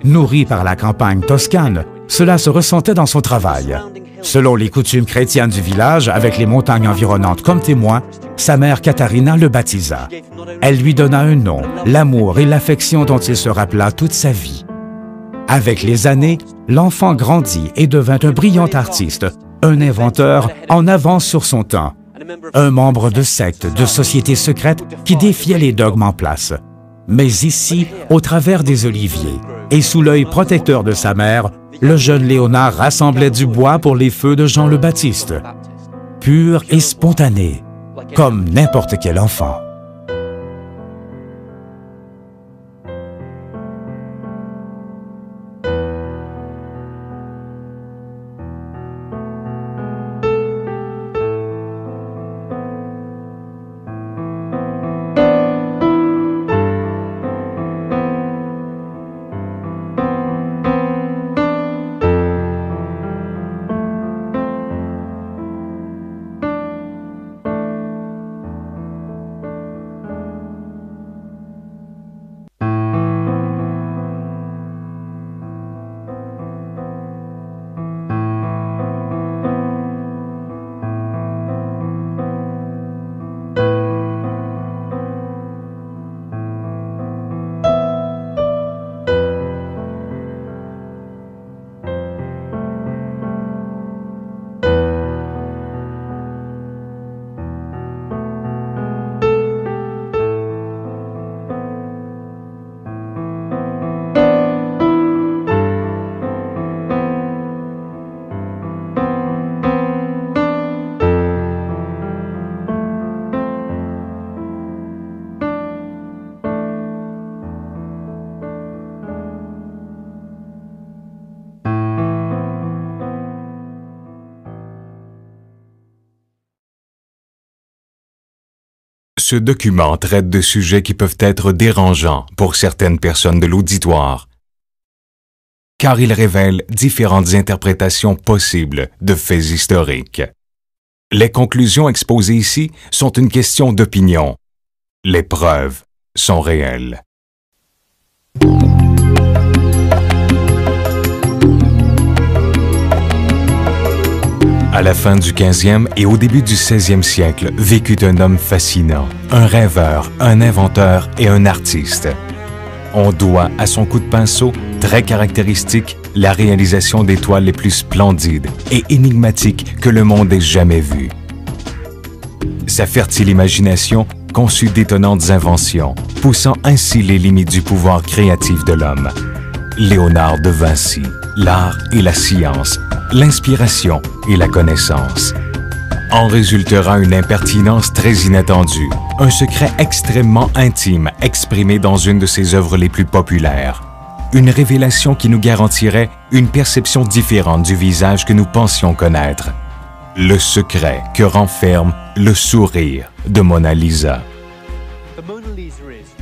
Nourri par la campagne toscane, cela se ressentait dans son travail. Selon les coutumes chrétiennes du village, avec les montagnes environnantes comme témoins, sa mère Katharina le baptisa. Elle lui donna un nom, l'amour et l'affection dont il se rappela toute sa vie. Avec les années, l'enfant grandit et devint un brillant artiste, un inventeur en avance sur son temps, un membre de secte, de société secrète qui défiait les dogmes en place. Mais ici, au travers des oliviers, et sous l'œil protecteur de sa mère, le jeune Léonard rassemblait du bois pour les feux de Jean le Baptiste. Pur et spontané, comme n'importe quel enfant. Ce document traite de sujets qui peuvent être dérangeants pour certaines personnes de l'auditoire, car il révèle différentes interprétations possibles de faits historiques. Les conclusions exposées ici sont une question d'opinion. Les preuves sont réelles. À la fin du 15e et au début du 16e siècle, vécut un homme fascinant, un rêveur, un inventeur et un artiste. On doit à son coup de pinceau Très caractéristique, la réalisation des toiles les plus splendides et énigmatiques que le monde ait jamais vues. Sa fertile imagination conçut d'étonnantes inventions, poussant ainsi les limites du pouvoir créatif de l'homme. Léonard de Vinci, l'art et la science, l'inspiration et la connaissance. En résultera une impertinence très inattendue, un secret extrêmement intime exprimé dans une de ses œuvres les plus populaires. Une révélation qui nous garantirait une perception différente du visage que nous pensions connaître. Le secret que renferme le sourire de Mona Lisa.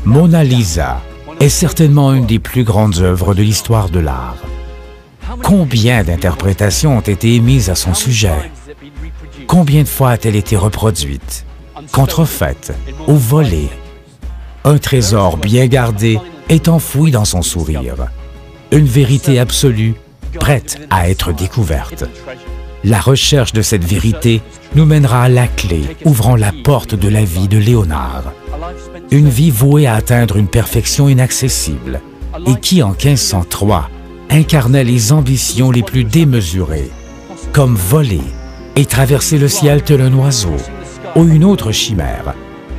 Mona Lisa est certainement une des plus grandes œuvres de l'histoire de l'art. Combien d'interprétations ont été émises à son sujet? Combien de fois a-t-elle été reproduite, contrefaite ou volée? Un trésor bien gardé est enfoui dans son sourire. Une vérité absolue, prête à être découverte. La recherche de cette vérité nous mènera à la clé ouvrant la porte de la vie de Léonard. Une vie vouée à atteindre une perfection inaccessible et qui, en 1503, incarnait les ambitions les plus démesurées, comme voler et traverser le ciel tel un oiseau, ou une autre chimère,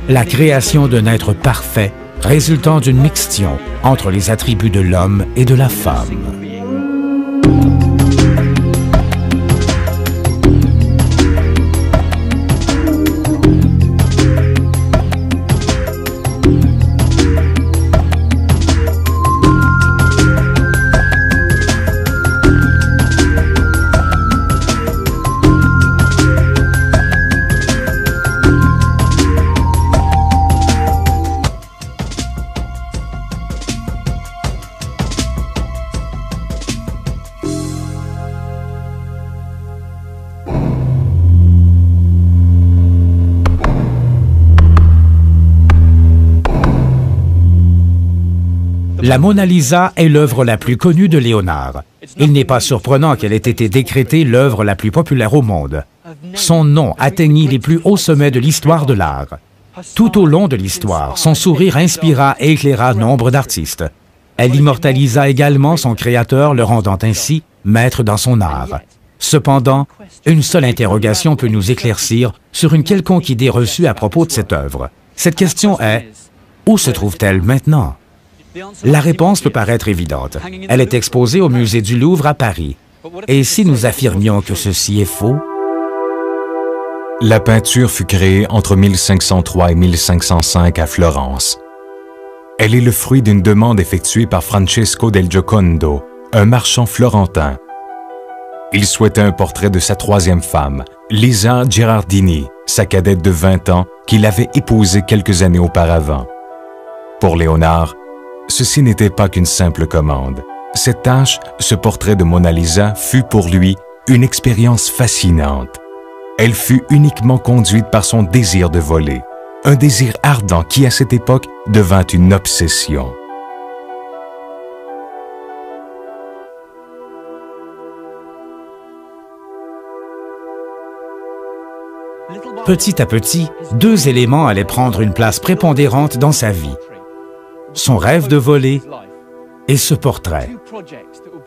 la création d'un être parfait résultant d'une mixtion entre les attributs de l'homme et de la femme. La Mona Lisa est l'œuvre la plus connue de Léonard. Il n'est pas surprenant qu'elle ait été décrétée l'œuvre la plus populaire au monde. Son nom atteignit les plus hauts sommets de l'histoire de l'art. Tout au long de l'histoire, son sourire inspira et éclaira nombre d'artistes. Elle immortalisa également son créateur, le rendant ainsi maître dans son art. Cependant, une seule interrogation peut nous éclaircir sur une quelconque idée reçue à propos de cette œuvre. Cette question est, où se trouve-t-elle maintenant? La réponse peut paraître évidente. Elle est exposée au musée du Louvre à Paris. Et si nous affirmions que ceci est faux? La peinture fut créée entre 1503 et 1505 à Florence. Elle est le fruit d'une demande effectuée par Francesco del Giocondo, un marchand florentin. Il souhaitait un portrait de sa troisième femme, Lisa Gherardini, sa cadette de 20 ans, qu'il avait épousée quelques années auparavant. Pour Léonard, ceci n'était pas qu'une simple commande. Cette tâche, ce portrait de Mona Lisa, fut pour lui une expérience fascinante. Elle fut uniquement conduite par son désir de voler, un désir ardent qui, à cette époque, devint une obsession. Petit à petit, deux éléments allaient prendre une place prépondérante dans sa vie. Son rêve de voler et ce portrait.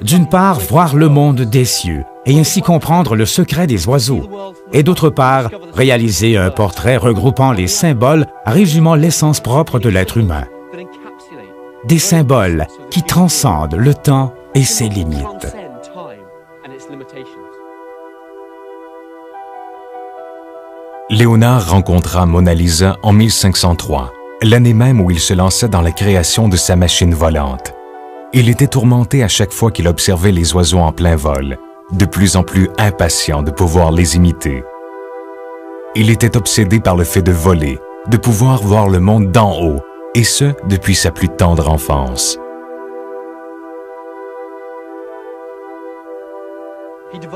D'une part, voir le monde des cieux et ainsi comprendre le secret des oiseaux. Et d'autre part, réaliser un portrait regroupant les symboles résumant l'essence propre de l'être humain. Des symboles qui transcendent le temps et ses limites. Léonard rencontra Mona Lisa en 1503. L'année même où il se lançait dans la création de sa machine volante. Il était tourmenté à chaque fois qu'il observait les oiseaux en plein vol, de plus en plus impatient de pouvoir les imiter. Il était obsédé par le fait de voler, de pouvoir voir le monde d'en haut, et ce, depuis sa plus tendre enfance.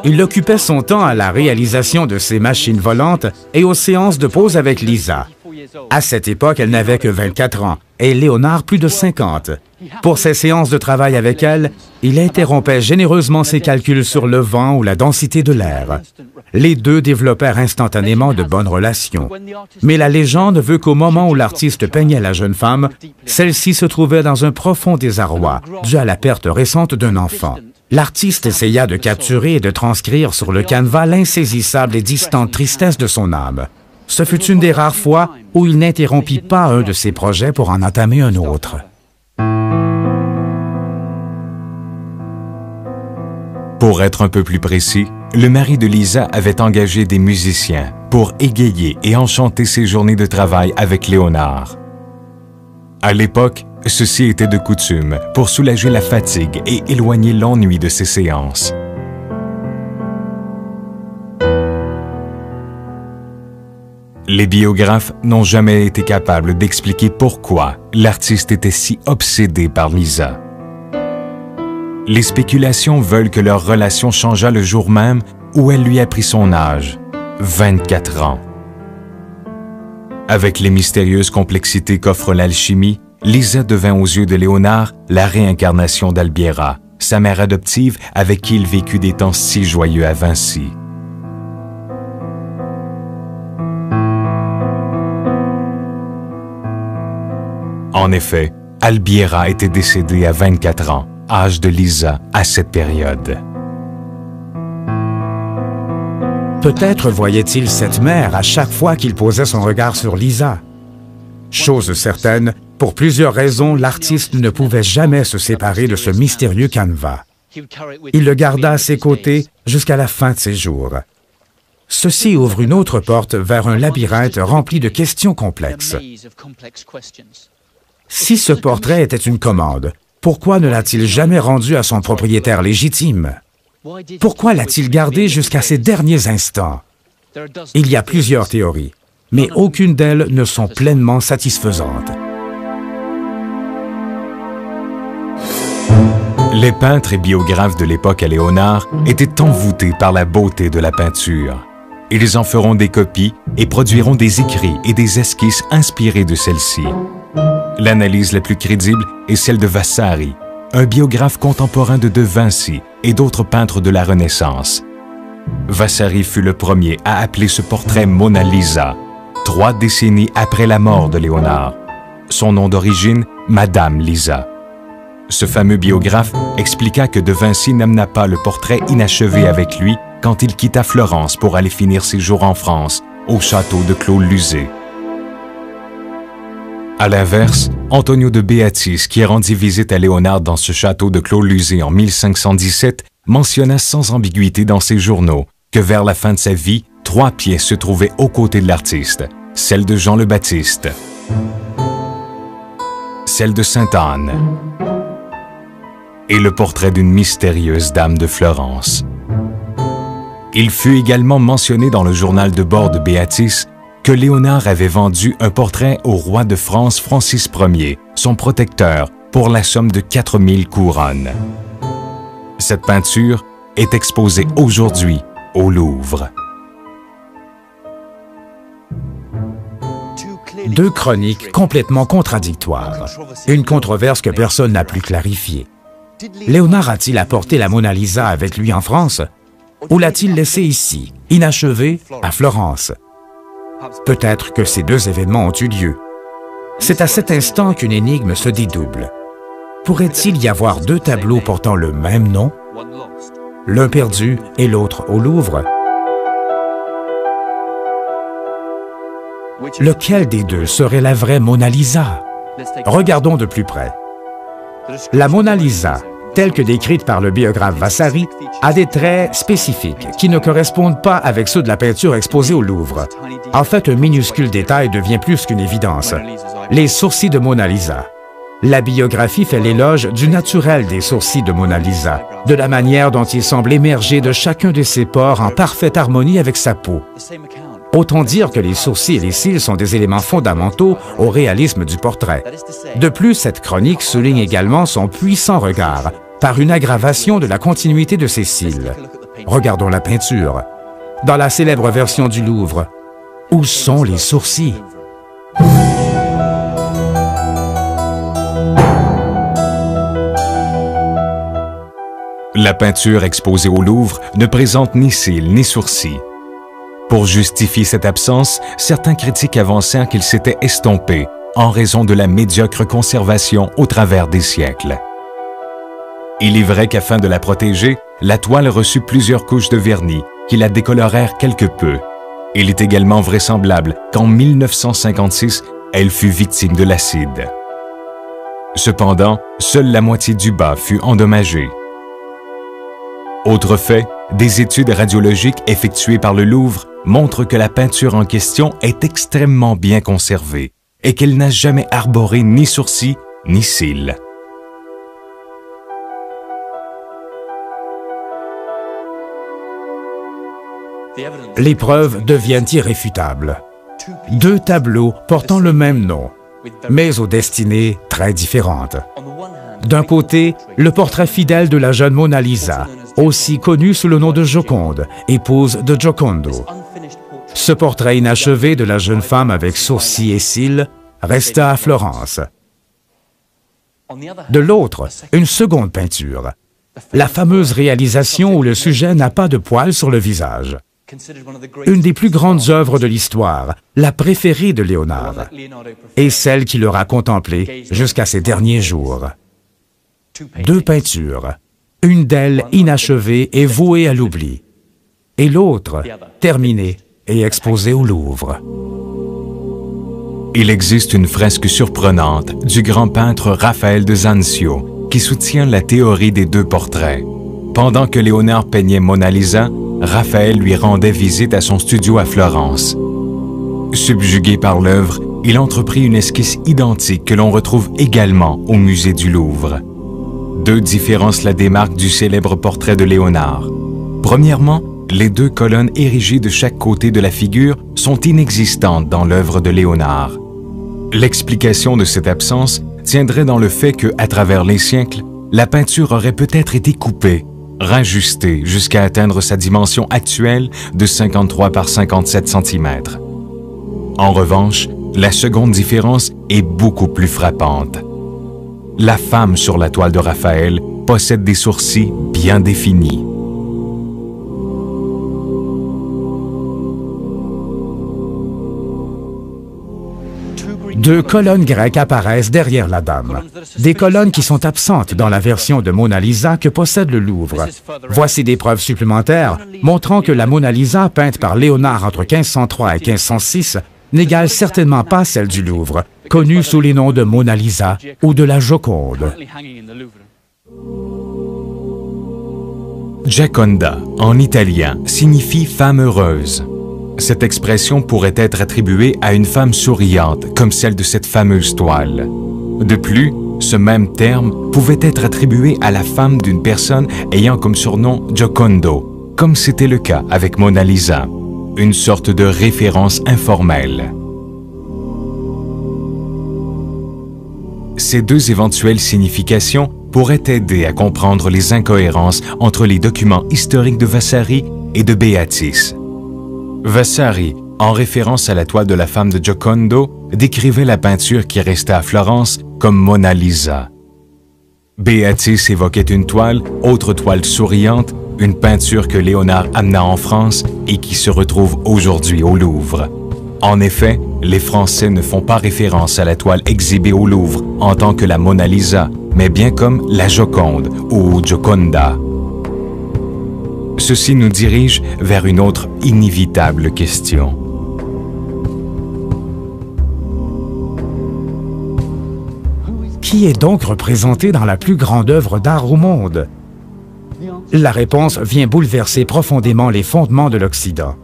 Il occupait son temps à la réalisation de ses machines volantes et aux séances de pause avec Lisa. À cette époque, elle n'avait que 24 ans et Léonard plus de 50. Pour ses séances de travail avec elle, il interrompait généreusement ses calculs sur le vent ou la densité de l'air. Les deux développèrent instantanément de bonnes relations. Mais la légende veut qu'au moment où l'artiste peignait la jeune femme, celle-ci se trouvait dans un profond désarroi, dû à la perte récente d'un enfant. L'artiste essaya de capturer et de transcrire sur le canevas l'insaisissable et distante tristesse de son âme. Ce fut une des rares fois où il n'interrompit pas un de ses projets pour en entamer un autre. Pour être un peu plus précis, le mari de Lisa avait engagé des musiciens pour égayer et enchanter ses journées de travail avec Léonard. À l'époque, ceci était de coutume pour soulager la fatigue et éloigner l'ennui de ses séances. Les biographes n'ont jamais été capables d'expliquer pourquoi l'artiste était si obsédé par Lisa. Les spéculations veulent que leur relation changea le jour même où elle lui apprit son âge, 24 ans. Avec les mystérieuses complexités qu'offre l'alchimie, Lisa devint aux yeux de Léonard la réincarnation d'Albiera, sa mère adoptive avec qui il vécut des temps si joyeux à Vinci. En effet, Albiera était décédée à 24 ans, âge de Lisa à cette période. Peut-être voyait-il cette mère à chaque fois qu'il posait son regard sur Lisa. Chose certaine, pour plusieurs raisons, l'artiste ne pouvait jamais se séparer de ce mystérieux canevas. Il le garda à ses côtés jusqu'à la fin de ses jours. Ceci ouvre une autre porte vers un labyrinthe rempli de questions complexes. Si ce portrait était une commande, pourquoi ne l'a-t-il jamais rendu à son propriétaire légitime? Pourquoi l'a-t-il gardé jusqu'à ses derniers instants? Il y a plusieurs théories, mais aucune d'elles ne sont pleinement satisfaisantes. Les peintres et biographes de l'époque à Léonard étaient envoûtés par la beauté de la peinture. Ils en feront des copies et produiront des écrits et des esquisses inspirés de celle-ci. L'analyse la plus crédible est celle de Vasari, un biographe contemporain de Vinci et d'autres peintres de la Renaissance. Vasari fut le premier à appeler ce portrait Mona Lisa, 3 décennies après la mort de Léonard. Son nom d'origine, Madame Lisa. Ce fameux biographe expliqua que De Vinci n'amena pas le portrait inachevé avec lui quand il quitta Florence pour aller finir ses jours en France, au château de Clos-Luzet. À l'inverse, Antonio de Beatis, qui rendit visite à Léonard dans ce château de Clos-Luzet en 1517, mentionna sans ambiguïté dans ses journaux que vers la fin de sa vie, 3 pièces se trouvaient aux côtés de l'artiste, celle de Jean le Baptiste, celle de Sainte-Anne et le portrait d'une mystérieuse dame de Florence. Il fut également mentionné dans le journal de bord de Béatis que Léonard avait vendu un portrait au roi de France Francis Ier, son protecteur, pour la somme de 4000 couronnes. Cette peinture est exposée aujourd'hui au Louvre. 2 chroniques complètement contradictoires. Une controverse que personne n'a pu clarifier. Léonard a-t-il apporté la Mona Lisa avec lui en France? Ou l'a-t-il laissée ici, inachevée, à Florence? Peut-être que ces 2 événements ont eu lieu. C'est à cet instant qu'une énigme se dédouble. Pourrait-il y avoir 2 tableaux portant le même nom? L'un perdu et l'autre au Louvre? Lequel des 2 serait la vraie Mona Lisa? Regardons de plus près. La Mona Lisa, telle que décrite par le biographe Vasari, a des traits spécifiques qui ne correspondent pas avec ceux de la peinture exposée au Louvre. En fait, un minuscule détail devient plus qu'une évidence. Les sourcils de Mona Lisa. La biographie fait l'éloge du naturel des sourcils de Mona Lisa, de la manière dont ils semblent émerger de chacun de ses pores en parfaite harmonie avec sa peau. Autant dire que les sourcils et les cils sont des éléments fondamentaux au réalisme du portrait. De plus, cette chronique souligne également son puissant regard, par une aggravation de la continuité de ses cils. Regardons la peinture. Dans la célèbre version du Louvre, où sont les sourcils? La peinture exposée au Louvre ne présente ni cils ni sourcils. Pour justifier cette absence, certains critiques avancèrent qu'il s'était estompé en raison de la médiocre conservation au travers des siècles. Il est vrai qu'afin de la protéger, la toile reçut plusieurs couches de vernis qui la décolorèrent quelque peu. Il est également vraisemblable qu'en 1956, elle fut victime de l'acide. Cependant, seule la moitié du bas fut endommagée. Autre fait, des études radiologiques effectuées par le Louvre montrent que la peinture en question est extrêmement bien conservée et qu'elle n'a jamais arboré ni sourcils ni cils. Les preuves deviennent irréfutables. Deux tableaux portant le même nom, mais aux destinées très différentes. D'un côté, le portrait fidèle de la jeune Mona Lisa, aussi connue sous le nom de Joconde, épouse de Giocondo. Ce portrait inachevé de la jeune femme avec sourcils et cils resta à Florence. De l'autre, une seconde peinture, la fameuse réalisation où le sujet n'a pas de poils sur le visage. Une des plus grandes œuvres de l'histoire, la préférée de Léonard, et celle qu'il aura contemplée jusqu'à ses derniers jours. Deux peintures, une d'elles inachevée et vouée à l'oubli, et l'autre terminée et exposée au Louvre. Il existe une fresque surprenante du grand peintre Raphaël de Zanzio qui soutient la théorie des deux portraits. Pendant que Léonard peignait Mona Lisa, Raphaël lui rendait visite à son studio à Florence. Subjugué par l'œuvre, il entreprit une esquisse identique que l'on retrouve également au musée du Louvre. Deux différences la démarquent du célèbre portrait de Léonard. Premièrement, les deux colonnes érigées de chaque côté de la figure sont inexistantes dans l'œuvre de Léonard. L'explication de cette absence tiendrait dans le fait que, à travers les siècles, la peinture aurait peut-être été coupée, rajustée jusqu'à atteindre sa dimension actuelle de 53 par 57 cm. En revanche, la seconde différence est beaucoup plus frappante. La femme sur la toile de Raphaël possède des sourcils bien définis. Deux colonnes grecques apparaissent derrière la dame. Des colonnes qui sont absentes dans la version de Mona Lisa que possède le Louvre. Voici des preuves supplémentaires montrant que la Mona Lisa, peinte par Léonard entre 1503 et 1506, n'égale certainement pas celle du Louvre, connue sous les noms de Mona Lisa ou de la Joconde. Gioconda, en italien, signifie femme heureuse. Cette expression pourrait être attribuée à une femme souriante, comme celle de cette fameuse toile. De plus, ce même terme pouvait être attribué à la femme d'une personne ayant comme surnom Giocondo, comme c'était le cas avec Mona Lisa, une sorte de référence informelle. Ces deux éventuelles significations pourraient aider à comprendre les incohérences entre les documents historiques de Vasari et de Béatis. Vasari, en référence à la toile de la femme de Giocondo, décrivait la peinture qui restait à Florence comme Mona Lisa. Béatis évoquait une toile, autre toile souriante, une peinture que Léonard amena en France et qui se retrouve aujourd'hui au Louvre. En effet, les Français ne font pas référence à la toile exhibée au Louvre en tant que la Mona Lisa, mais bien comme la Joconde ou Gioconda. Ceci nous dirige vers une autre inévitable question. Qui est donc représenté dans la plus grande œuvre d'art au monde? La réponse vient bouleverser profondément les fondements de l'Occident.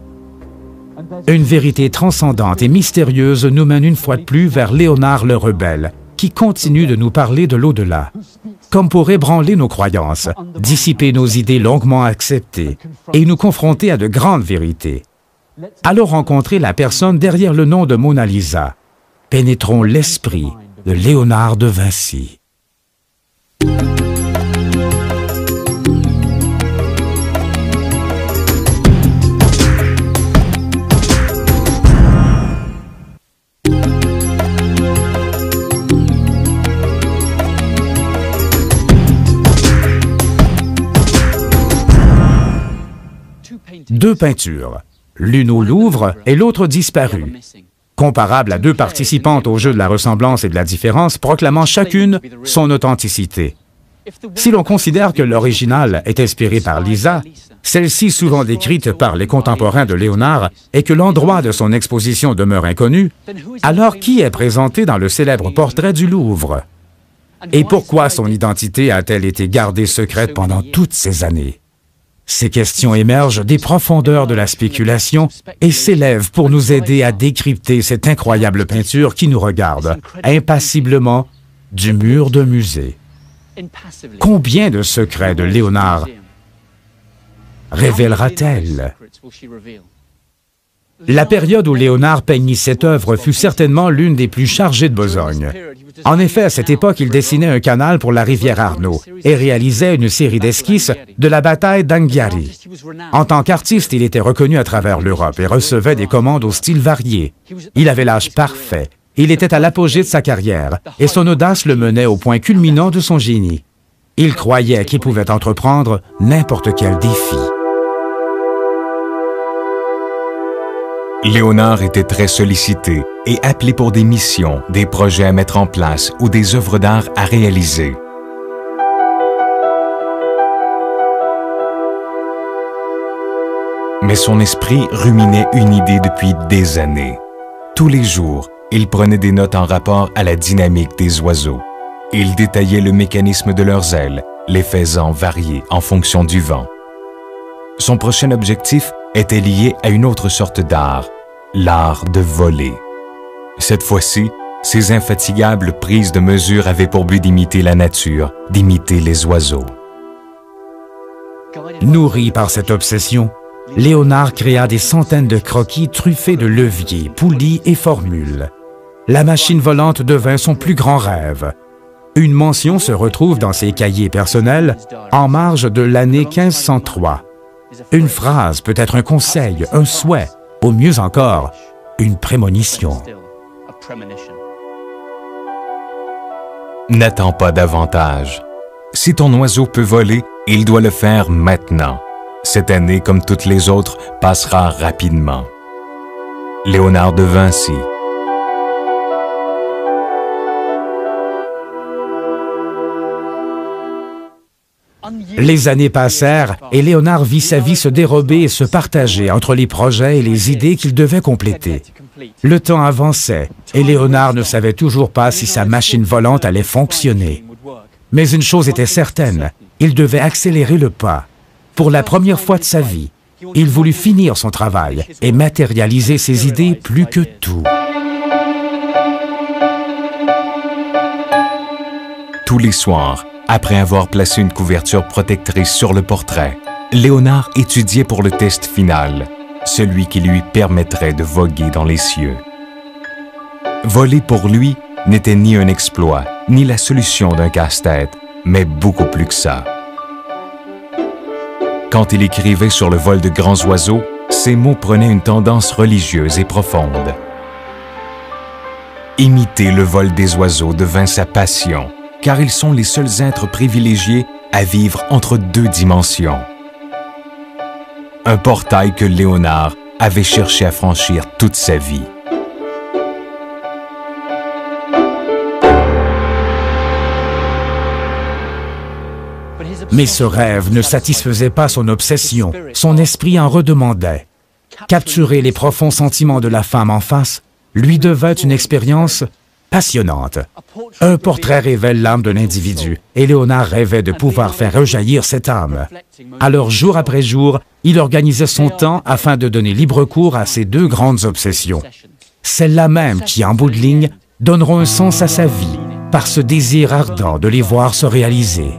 Une vérité transcendante et mystérieuse nous mène une fois de plus vers Léonard le Rebelle, qui continue de nous parler de l'au-delà, comme pour ébranler nos croyances, dissiper nos idées longuement acceptées et nous confronter à de grandes vérités. Allons rencontrer la personne derrière le nom de Mona Lisa. Pénétrons l'esprit de Léonard de Vinci. Deux peintures, l'une au Louvre et l'autre disparue. Comparables à deux participantes au jeu de la ressemblance et de la différence, proclamant chacune son authenticité. Si l'on considère que l'original est inspiré par Lisa, celle-ci souvent décrite par les contemporains de Léonard, et que l'endroit de son exposition demeure inconnu, alors qui est présenté dans le célèbre portrait du Louvre? Et pourquoi son identité a-t-elle été gardée secrète pendant toutes ces années? Ces questions émergent des profondeurs de la spéculation et s'élèvent pour nous aider à décrypter cette incroyable peinture qui nous regarde, impassiblement, du mur d'un musée. Combien de secrets de Léonard révélera-t-elle? La période où Léonard peignit cette œuvre fut certainement l'une des plus chargées de besogne. En effet, à cette époque, il dessinait un canal pour la rivière Arno et réalisait une série d'esquisses de la bataille d'Anghiari. En tant qu'artiste, il était reconnu à travers l'Europe et recevait des commandes au style varié. Il avait l'âge parfait. Il était à l'apogée de sa carrière et son audace le menait au point culminant de son génie. Il croyait qu'il pouvait entreprendre n'importe quel défi. Léonard était très sollicité et appelé pour des missions, des projets à mettre en place ou des œuvres d'art à réaliser. Mais son esprit ruminait une idée depuis des années. Tous les jours, il prenait des notes en rapport à la dynamique des oiseaux. Il détaillait le mécanisme de leurs ailes, les faisant varier en fonction du vent. Son prochain objectif était lié à une autre sorte d'art, l'art de voler. Cette fois-ci, ses infatigables prises de mesure avaient pour but d'imiter la nature, d'imiter les oiseaux. Nourri par cette obsession, Léonard créa des centaines de croquis truffés de leviers, poulies et formules. La machine volante devint son plus grand rêve. Une mention se retrouve dans ses cahiers personnels en marge de l'année 1503. Une phrase peut être un conseil, un souhait, ou mieux encore, une prémonition. N'attends pas davantage. Si ton oiseau peut voler, il doit le faire maintenant. Cette année, comme toutes les autres, passera rapidement. Léonard de Vinci. Les années passèrent et Léonard vit sa vie se dérober et se partager entre les projets et les idées qu'il devait compléter. Le temps avançait et Léonard ne savait toujours pas si sa machine volante allait fonctionner. Mais une chose était certaine, il devait accélérer le pas. Pour la première fois de sa vie, il voulut finir son travail et matérialiser ses idées plus que tout. Tous les soirs, après avoir placé une couverture protectrice sur le portrait, Léonard étudiait pour le test final, celui qui lui permettrait de voguer dans les cieux. Voler pour lui n'était ni un exploit, ni la solution d'un casse-tête, mais beaucoup plus que ça. Quand il écrivait sur le vol de grands oiseaux, ses mots prenaient une tendance religieuse et profonde. Imiter le vol des oiseaux devint sa passion, car ils sont les seuls êtres privilégiés à vivre entre deux dimensions. Un portail que Léonard avait cherché à franchir toute sa vie. Mais ce rêve ne satisfaisait pas son obsession, son esprit en redemandait. Capturer les profonds sentiments de la femme en face lui devait une expérience passionnante. Un portrait révèle l'âme d'un individu, et Léonard rêvait de pouvoir faire rejaillir cette âme. Alors, jour après jour, il organisait son temps afin de donner libre cours à ses deux grandes obsessions. Celles-là même qui, en bout de ligne, donneront un sens à sa vie, par ce désir ardent de les voir se réaliser.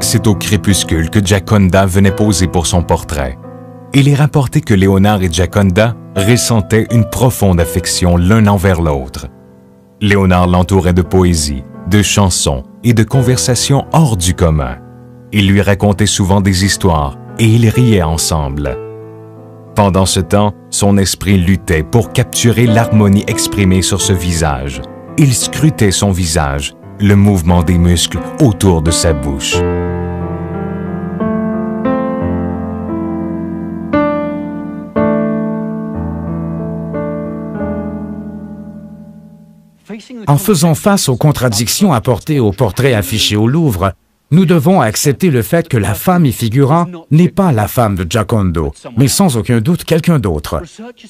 C'est au crépuscule que Gioconda venait poser pour son portrait. Il est rapporté que Léonard et Gioconda ressentaient une profonde affection l'un envers l'autre. Léonard l'entourait de poésie, de chansons et de conversations hors du commun. Il lui racontait souvent des histoires et ils riaient ensemble. Pendant ce temps, son esprit luttait pour capturer l'harmonie exprimée sur ce visage. Il scrutait son visage, le mouvement des muscles autour de sa bouche. En faisant face aux contradictions apportées au portrait affiché au Louvre, nous devons accepter le fait que la femme y figurant n'est pas la femme de Giocondo, mais sans aucun doute quelqu'un d'autre.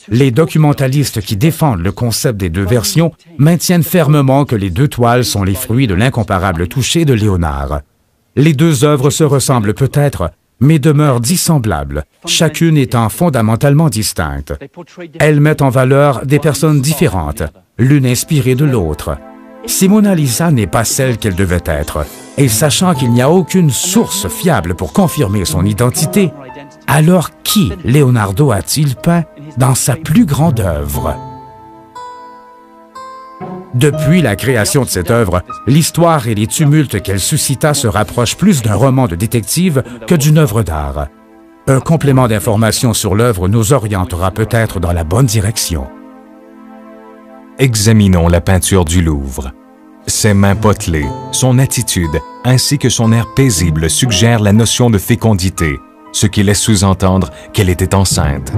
Les documentalistes qui défendent le concept des deux versions maintiennent fermement que les deux toiles sont les fruits de l'incomparable toucher de Léonard. Les deux œuvres se ressemblent peut-être, mais demeurent dissemblables, chacune étant fondamentalement distincte. Elles mettent en valeur des personnes différentes, l'une inspirée de l'autre. Si Mona Lisa n'est pas celle qu'elle devait être, et sachant qu'il n'y a aucune source fiable pour confirmer son identité, alors qui Leonardo a-t-il peint dans sa plus grande œuvre? Depuis la création de cette œuvre, l'histoire et les tumultes qu'elle suscita se rapprochent plus d'un roman de détective que d'une œuvre d'art. Un complément d'information sur l'œuvre nous orientera peut-être dans la bonne direction. Examinons la peinture du Louvre. Ses mains potelées, son attitude, ainsi que son air paisible suggèrent la notion de fécondité, ce qui laisse sous-entendre qu'elle était enceinte.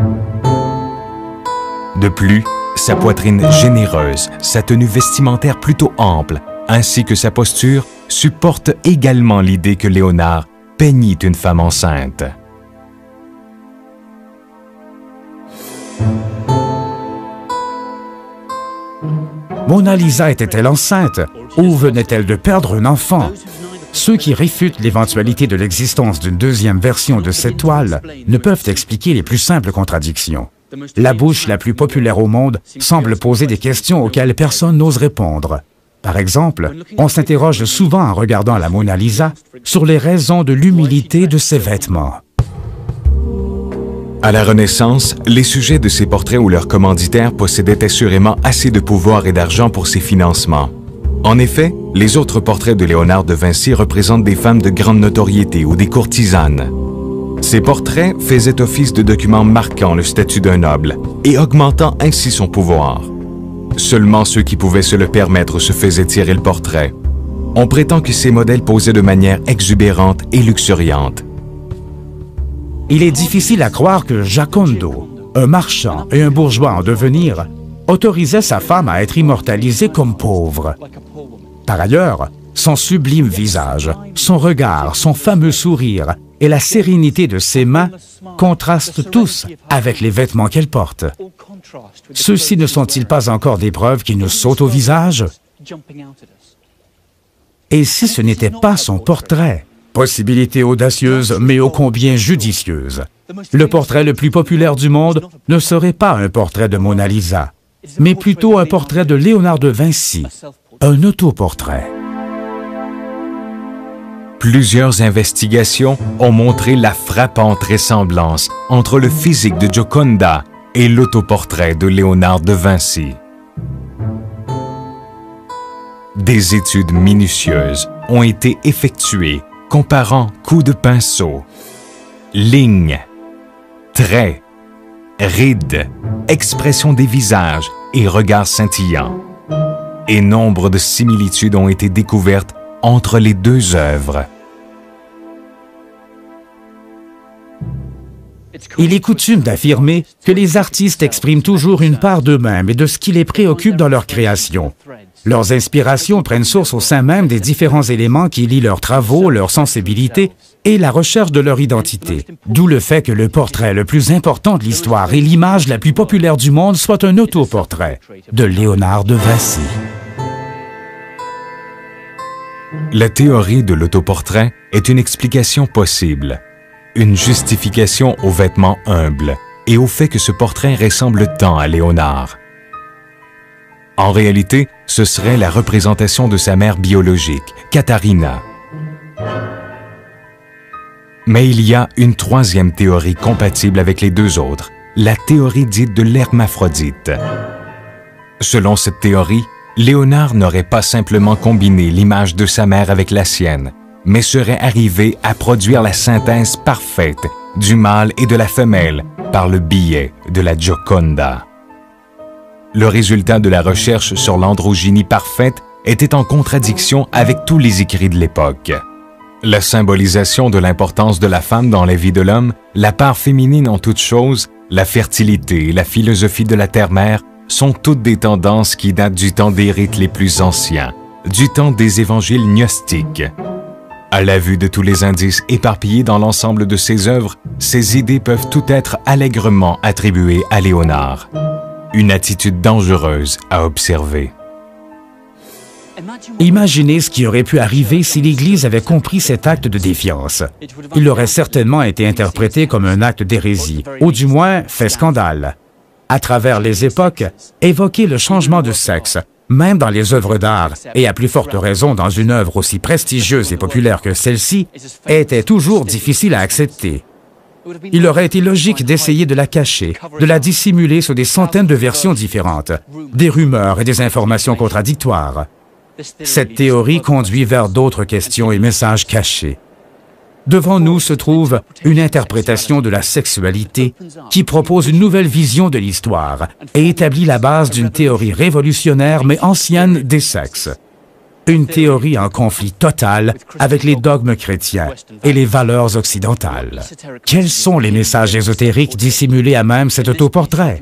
De plus, sa poitrine généreuse, sa tenue vestimentaire plutôt ample, ainsi que sa posture, supportent également l'idée que Léonard peignit une femme enceinte. Mona Lisa était-elle enceinte ou venait-elle de perdre un enfant? Ceux qui réfutent l'éventualité de l'existence d'une deuxième version de cette toile ne peuvent expliquer les plus simples contradictions. La bouche la plus populaire au monde semble poser des questions auxquelles personne n'ose répondre. Par exemple, on s'interroge souvent en regardant la Mona Lisa sur les raisons de l'humilité de ses vêtements. À la Renaissance, les sujets de ces portraits ou leurs commanditaires possédaient assurément assez de pouvoir et d'argent pour ces financements. En effet, les autres portraits de Léonard de Vinci représentent des femmes de grande notoriété ou des courtisanes. Ces portraits faisaient office de documents marquant le statut d'un noble et augmentant ainsi son pouvoir. Seulement ceux qui pouvaient se le permettre se faisaient tirer le portrait. On prétend que ces modèles posaient de manière exubérante et luxuriante. Il est difficile à croire que Giocondo, un marchand et un bourgeois en devenir, autorisait sa femme à être immortalisée comme pauvre. Par ailleurs, son sublime visage, son regard, son fameux sourire et la sérénité de ses mains contrastent tous avec les vêtements qu'elle porte. Ceux-ci ne sont-ils pas encore des preuves qu'il nous saute au visage? Et si ce n'était pas son portrait? Possibilité audacieuse, mais ô combien judicieuse. Le portrait le plus populaire du monde ne serait pas un portrait de Mona Lisa, mais plutôt un portrait de Léonard de Vinci, un autoportrait. Plusieurs investigations ont montré la frappante ressemblance entre le physique de Gioconda et l'autoportrait de Léonard de Vinci. Des études minutieuses ont été effectuées comparant coups de pinceau, lignes, traits, rides, expressions des visages et regards scintillants. Et nombre de similitudes ont été découvertes entre les deux œuvres. Il est coutume d'affirmer que les artistes expriment toujours une part d'eux-mêmes et de ce qui les préoccupe dans leur création. Leurs inspirations prennent source au sein même des différents éléments qui lient leurs travaux, leur sensibilité et la recherche de leur identité. D'où le fait que le portrait le plus important de l'histoire et l'image la plus populaire du monde soit un autoportrait de Léonard de Vinci. La théorie de l'autoportrait est une explication possible, une justification aux vêtements humbles et au fait que ce portrait ressemble tant à Léonard. En réalité, ce serait la représentation de sa mère biologique, Katharina. Mais il y a une troisième théorie compatible avec les deux autres, la théorie dite de l'hermaphrodite. Selon cette théorie, Léonard n'aurait pas simplement combiné l'image de sa mère avec la sienne, mais serait arrivé à produire la synthèse parfaite du mâle et de la femelle par le biais de la Gioconda. Le résultat de la recherche sur l'androgynie parfaite était en contradiction avec tous les écrits de l'époque. La symbolisation de l'importance de la femme dans la vie de l'homme, la part féminine en toute chose, la fertilité et la philosophie de la terre-mère sont toutes des tendances qui datent du temps des rites les plus anciens, du temps des évangiles gnostiques. À la vue de tous les indices éparpillés dans l'ensemble de ses œuvres, ces idées peuvent toutes être allègrement attribuées à Léonard. Une attitude dangereuse à observer. Imaginez ce qui aurait pu arriver si l'Église avait compris cet acte de défiance. Il aurait certainement été interprété comme un acte d'hérésie, ou du moins fait scandale. À travers les époques, évoquer le changement de sexe, même dans les œuvres d'art, et à plus forte raison dans une œuvre aussi prestigieuse et populaire que celle-ci, était toujours difficile à accepter. Il aurait été logique d'essayer de la cacher, de la dissimuler sous des centaines de versions différentes, des rumeurs et des informations contradictoires. Cette théorie conduit vers d'autres questions et messages cachés. Devant nous se trouve une interprétation de la sexualité qui propose une nouvelle vision de l'histoire et établit la base d'une théorie révolutionnaire mais ancienne des sexes. Une théorie en conflit total avec les dogmes chrétiens et les valeurs occidentales. Quels sont les messages ésotériques dissimulés à même cet autoportrait?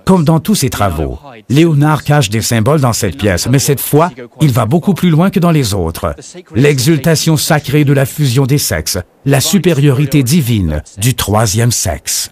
Comme dans tous ses travaux, Léonard cache des symboles dans cette pièce, mais cette fois, il va beaucoup plus loin que dans les autres. L'exultation sacrée de la fusion des sexes, la supériorité divine du troisième sexe.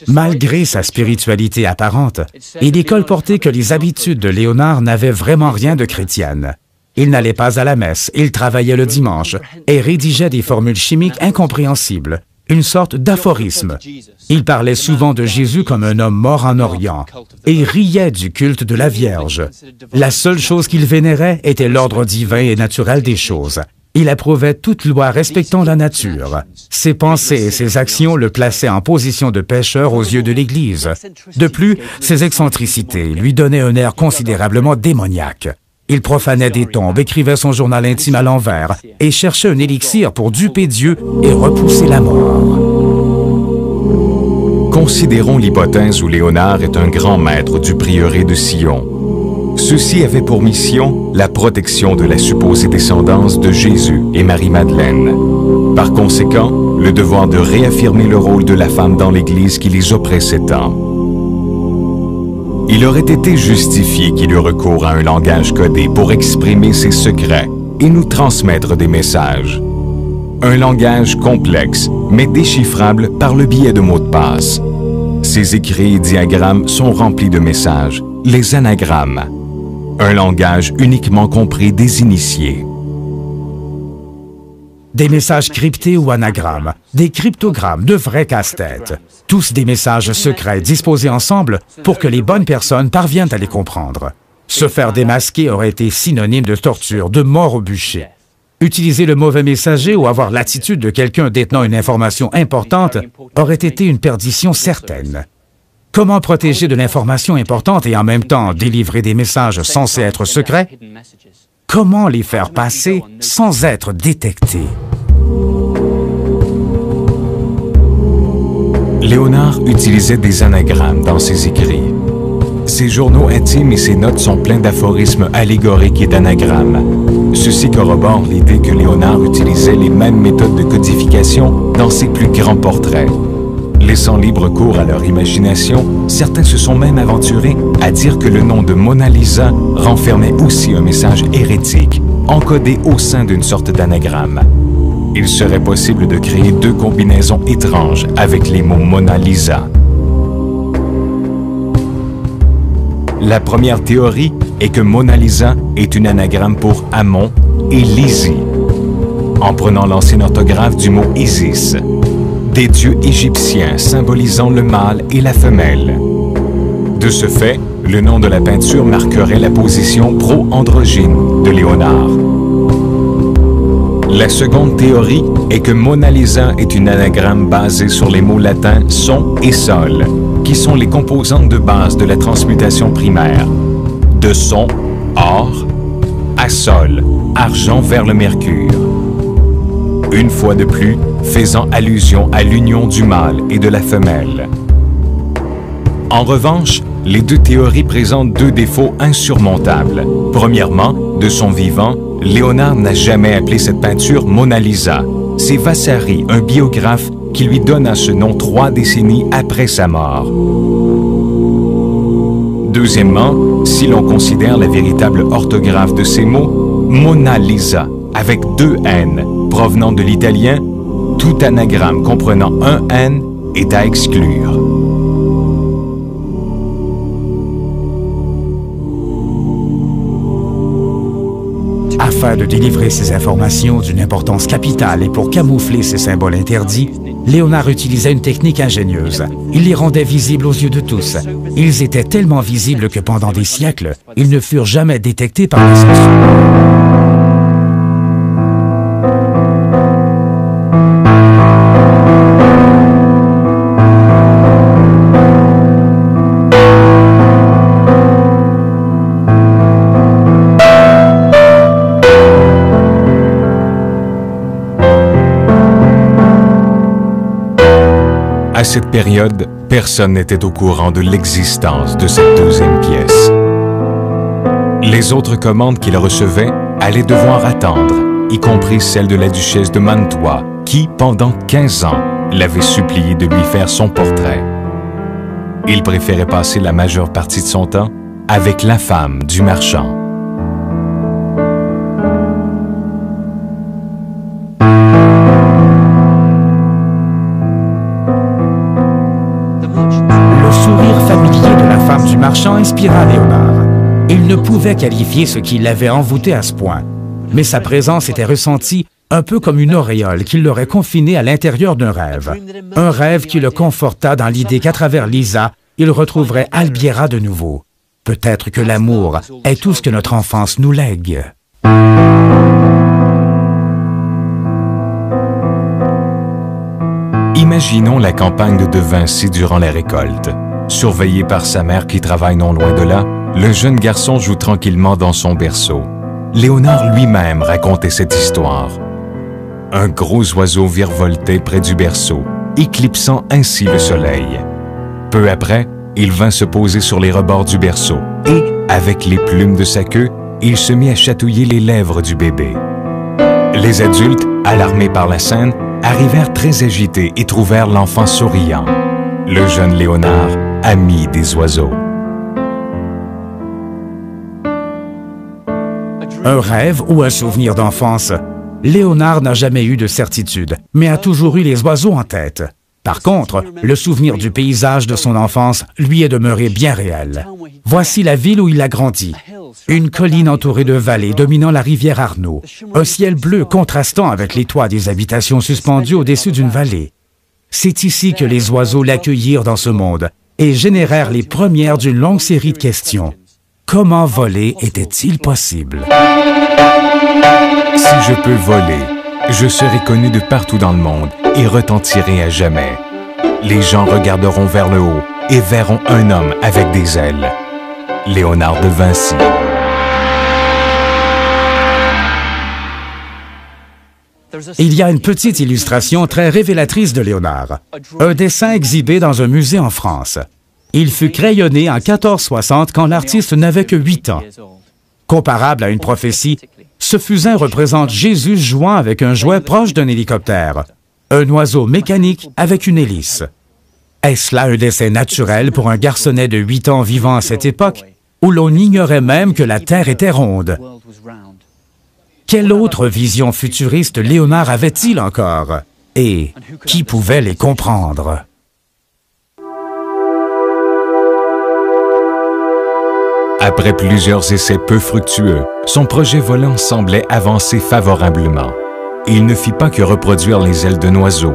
Malgré sa spiritualité apparente, il est colporté que les habitudes de Léonard n'avaient vraiment rien de chrétiennes. Il n'allait pas à la messe, il travaillait le dimanche et rédigeait des formules chimiques incompréhensibles, une sorte d'aphorisme. Il parlait souvent de Jésus comme un homme mort en Orient et riait du culte de la Vierge. La seule chose qu'il vénérait était l'ordre divin et naturel des choses. Il approuvait toute loi respectant la nature. Ses pensées et ses actions le plaçaient en position de pécheur aux yeux de l'Église. De plus, ses excentricités lui donnaient un air considérablement démoniaque. Il profanait des tombes, écrivait son journal intime à l'envers et cherchait un élixir pour duper Dieu et repousser la mort. Considérons l'hypothèse où Léonard est un grand maître du prieuré de Sion. Ceux-ci avaient pour mission la protection de la supposée descendance de Jésus et Marie-Madeleine. Par conséquent, le devoir de réaffirmer le rôle de la femme dans l'Église qui les oppressait tant. Il aurait été justifié qu'il eût recours à un langage codé pour exprimer ses secrets et nous transmettre des messages. Un langage complexe, mais déchiffrable par le biais de mots de passe. Ses écrits et diagrammes sont remplis de messages, les anagrammes. Un langage uniquement compris des initiés. Des messages cryptés ou anagrammes, des cryptogrammes, de vrais casse-têtes. Tous des messages secrets disposés ensemble pour que les bonnes personnes parviennent à les comprendre. Se faire démasquer aurait été synonyme de torture, de mort au bûcher. Utiliser le mauvais messager ou avoir l'attitude de quelqu'un détenant une information importante aurait été une perdition certaine. Comment protéger de l'information importante et en même temps délivrer des messages censés être secrets? Comment les faire passer sans être détectés? Léonard utilisait des anagrammes dans ses écrits. Ses journaux intimes et ses notes sont pleins d'aphorismes allégoriques et d'anagrammes. Ceci corrobore l'idée que Léonard utilisait les mêmes méthodes de codification dans ses plus grands portraits. Laissant libre cours à leur imagination, certains se sont même aventurés à dire que le nom de Mona Lisa renfermait aussi un message hérétique, encodé au sein d'une sorte d'anagramme. Il serait possible de créer deux combinaisons étranges avec les mots Mona Lisa. La première théorie est que Mona Lisa est une anagramme pour Amon et Lizzie, en prenant l'ancienne orthographe du mot Isis, des dieux égyptiens symbolisant le mâle et la femelle. De ce fait, le nom de la peinture marquerait la position pro-androgyne de Léonard. La seconde théorie est que Mona Lisa est une anagramme basée sur les mots latins son et sol, qui sont les composantes de base de la transmutation primaire. De son, or, à sol, argent vers le mercure. Une fois de plus, faisant allusion à l'union du mâle et de la femelle. En revanche, les deux théories présentent deux défauts insurmontables. Premièrement, de son vivant, Léonard n'a jamais appelé cette peinture Mona Lisa. C'est Vasari, un biographe, qui lui donna ce nom 3 décennies après sa mort. Deuxièmement, si l'on considère la véritable orthographe de ces mots, Mona Lisa, avec 2 N, provenant de l'italien, tout anagramme comprenant un N est à exclure. Afin de délivrer ces informations d'une importance capitale et pour camoufler ces symboles interdits, Léonard utilisait une technique ingénieuse. Il les rendait visibles aux yeux de tous. Ils étaient tellement visibles que pendant des siècles, ils ne furent jamais détectés par les censeurs. À cette période, personne n'était au courant de l'existence de cette deuxième pièce. Les autres commandes qu'il recevait allaient devoir attendre, y compris celle de la duchesse de Mantua, qui, pendant 15 ans, l'avait supplié de lui faire son portrait. Il préférait passer la majeure partie de son temps avec la femme du marchand. Du marchand inspira Léonard. Il ne pouvait qualifier ce qui l'avait envoûté à ce point, mais sa présence était ressentie un peu comme une auréole qui l'aurait confiné à l'intérieur d'un rêve. Un rêve qui le conforta dans l'idée qu'à travers Lisa, il retrouverait Albiera de nouveau. Peut-être que l'amour est tout ce que notre enfance nous lègue. Imaginons la campagne de Vinci durant la récolte. Surveillé par sa mère qui travaille non loin de là, le jeune garçon joue tranquillement dans son berceau. Léonard lui-même racontait cette histoire. Un gros oiseau virevoltait près du berceau, éclipsant ainsi le soleil. Peu après, il vint se poser sur les rebords du berceau et, avec les plumes de sa queue, il se mit à chatouiller les lèvres du bébé. Les adultes, alarmés par la scène, arrivèrent très agités et trouvèrent l'enfant souriant. Le jeune Léonard, ami des oiseaux. Un rêve ou un souvenir d'enfance? Léonard n'a jamais eu de certitude, mais a toujours eu les oiseaux en tête. Par contre, le souvenir du paysage de son enfance lui est demeuré bien réel. Voici la ville où il a grandi. Une colline entourée de vallées dominant la rivière Arno. Un ciel bleu contrastant avec les toits des habitations suspendues au-dessus d'une vallée. C'est ici que les oiseaux l'accueillirent dans ce monde et générèrent les premières d'une longue série de questions. Comment voler était-il possible? Si je peux voler, je serai connu de partout dans le monde et retentirai à jamais. Les gens regarderont vers le haut et verront un homme avec des ailes. Léonard de Vinci. Il y a une petite illustration très révélatrice de Léonard. Un dessin exhibé dans un musée en France. Il fut crayonné en 1460 quand l'artiste n'avait que 8 ans. Comparable à une prophétie, ce fusain représente Jésus jouant avec un jouet proche d'un hélicoptère, un oiseau mécanique avec une hélice. Est-ce là un dessin naturel pour un garçonnet de 8 ans vivant à cette époque, où l'on ignorait même que la Terre était ronde? Quelle autre vision futuriste Léonard avait-il encore? Et qui pouvait les comprendre? Après plusieurs essais peu fructueux, son projet volant semblait avancer favorablement. Il ne fit pas que reproduire les ailes d'un oiseau.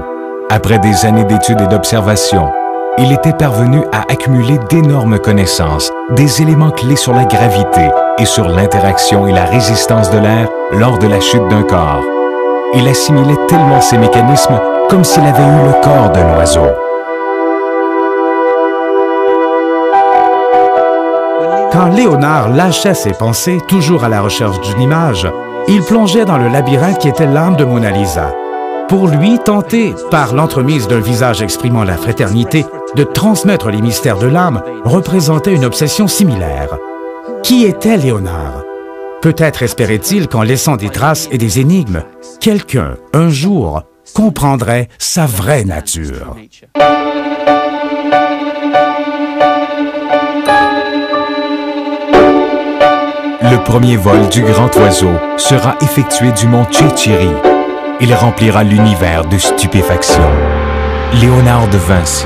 Après des années d'études et d'observations, il était parvenu à accumuler d'énormes connaissances, des éléments clés sur la gravité et sur l'interaction et la résistance de l'air lors de la chute d'un corps. Il assimilait tellement ces mécanismes comme s'il avait eu le corps d'un oiseau. Quand Léonard lâchait ses pensées, toujours à la recherche d'une image, il plongeait dans le labyrinthe qui était l'âme de Mona Lisa. Pour lui, tenter, par l'entremise d'un visage exprimant la fraternité, de transmettre les mystères de l'âme représentait une obsession similaire. Qui était Léonard? Peut-être espérait-il qu'en laissant des traces et des énigmes, quelqu'un, un jour, comprendrait sa vraie nature. Le premier vol du grand oiseau sera effectué du mont Tchétchéry. Il remplira l'univers de stupéfaction. Léonard de Vinci.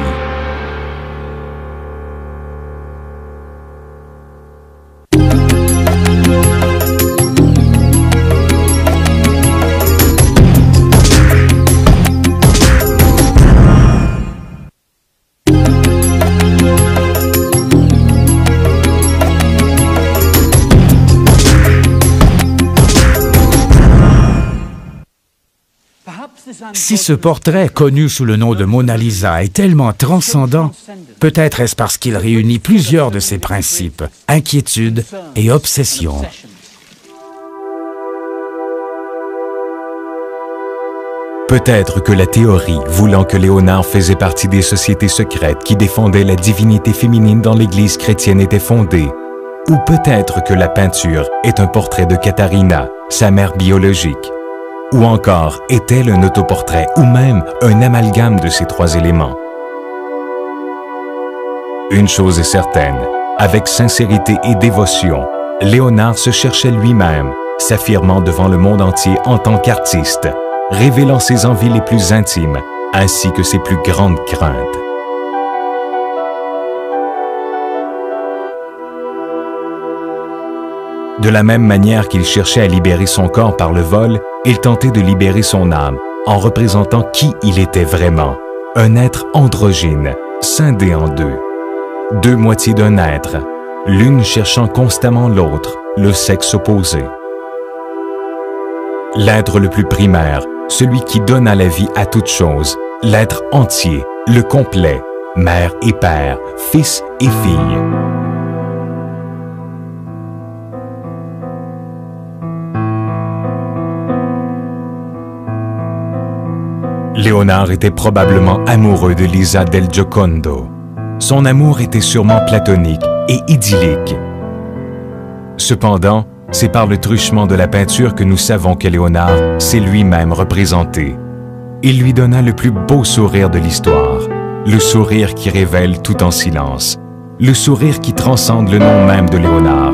Si ce portrait, connu sous le nom de Mona Lisa, est tellement transcendant, peut-être est-ce parce qu'il réunit plusieurs de ses principes, inquiétudes et obsessions. Peut-être que la théorie voulant que Léonard faisait partie des sociétés secrètes qui défendaient la divinité féminine dans l'Église chrétienne était fondée. Ou peut-être que la peinture est un portrait de Katharina, sa mère biologique. Ou encore, est-elle un autoportrait ou même un amalgame de ces trois éléments? Une chose est certaine, avec sincérité et dévotion, Léonard se cherchait lui-même, s'affirmant devant le monde entier en tant qu'artiste, révélant ses envies les plus intimes, ainsi que ses plus grandes craintes. De la même manière qu'il cherchait à libérer son corps par le vol, il tentait de libérer son âme en représentant qui il était vraiment, un être androgyne, scindé en deux. Deux moitiés d'un être, l'une cherchant constamment l'autre, le sexe opposé. L'être le plus primaire, celui qui donne à la vie à toute chose, l'être entier, le complet, mère et père, fils et fille. Léonard était probablement amoureux de Lisa del Giocondo. Son amour était sûrement platonique et idyllique. Cependant, c'est par le truchement de la peinture que nous savons que Léonard s'est lui-même représenté. Il lui donna le plus beau sourire de l'histoire, le sourire qui révèle tout en silence, le sourire qui transcende le nom même de Léonard.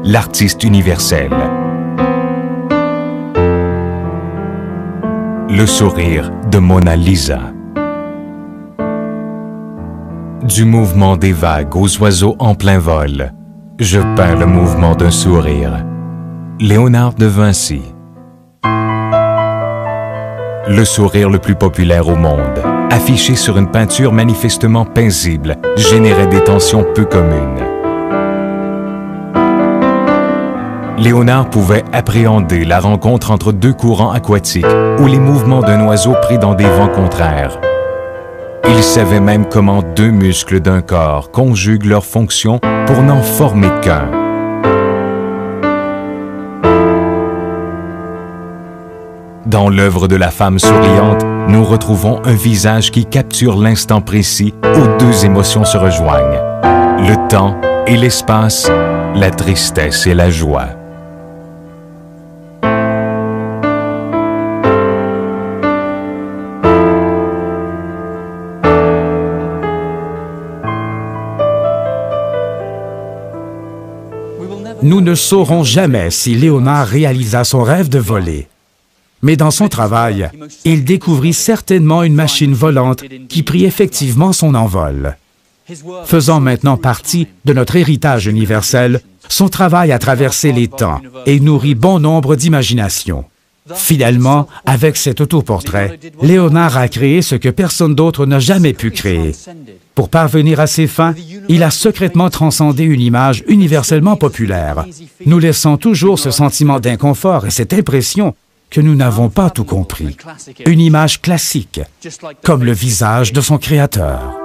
L'artiste universel. Le sourire de Mona Lisa. Du mouvement des vagues aux oiseaux en plein vol, je peins le mouvement d'un sourire. Léonard de Vinci. Le sourire le plus populaire au monde, affiché sur une peinture manifestement paisible, générait des tensions peu communes. Léonard pouvait appréhender la rencontre entre deux courants aquatiques ou les mouvements d'un oiseau pris dans des vents contraires. Il savait même comment deux muscles d'un corps conjuguent leurs fonctions pour n'en former qu'un. Dans l'œuvre de la femme souriante, nous retrouvons un visage qui capture l'instant précis où deux émotions se rejoignent. Le temps et l'espace, la tristesse et la joie. Nous ne saurons jamais si Léonard réalisa son rêve de voler. Mais dans son travail, il découvrit certainement une machine volante qui prit effectivement son envol. Faisant maintenant partie de notre héritage universel, son travail a traversé les temps et nourrit bon nombre d'imaginations. Finalement, avec cet autoportrait, Léonard a créé ce que personne d'autre n'a jamais pu créer. Pour parvenir à ses fins, il a secrètement transcendé une image universellement populaire, nous laissant toujours ce sentiment d'inconfort et cette impression que nous n'avons pas tout compris. Une image classique, comme le visage de son créateur.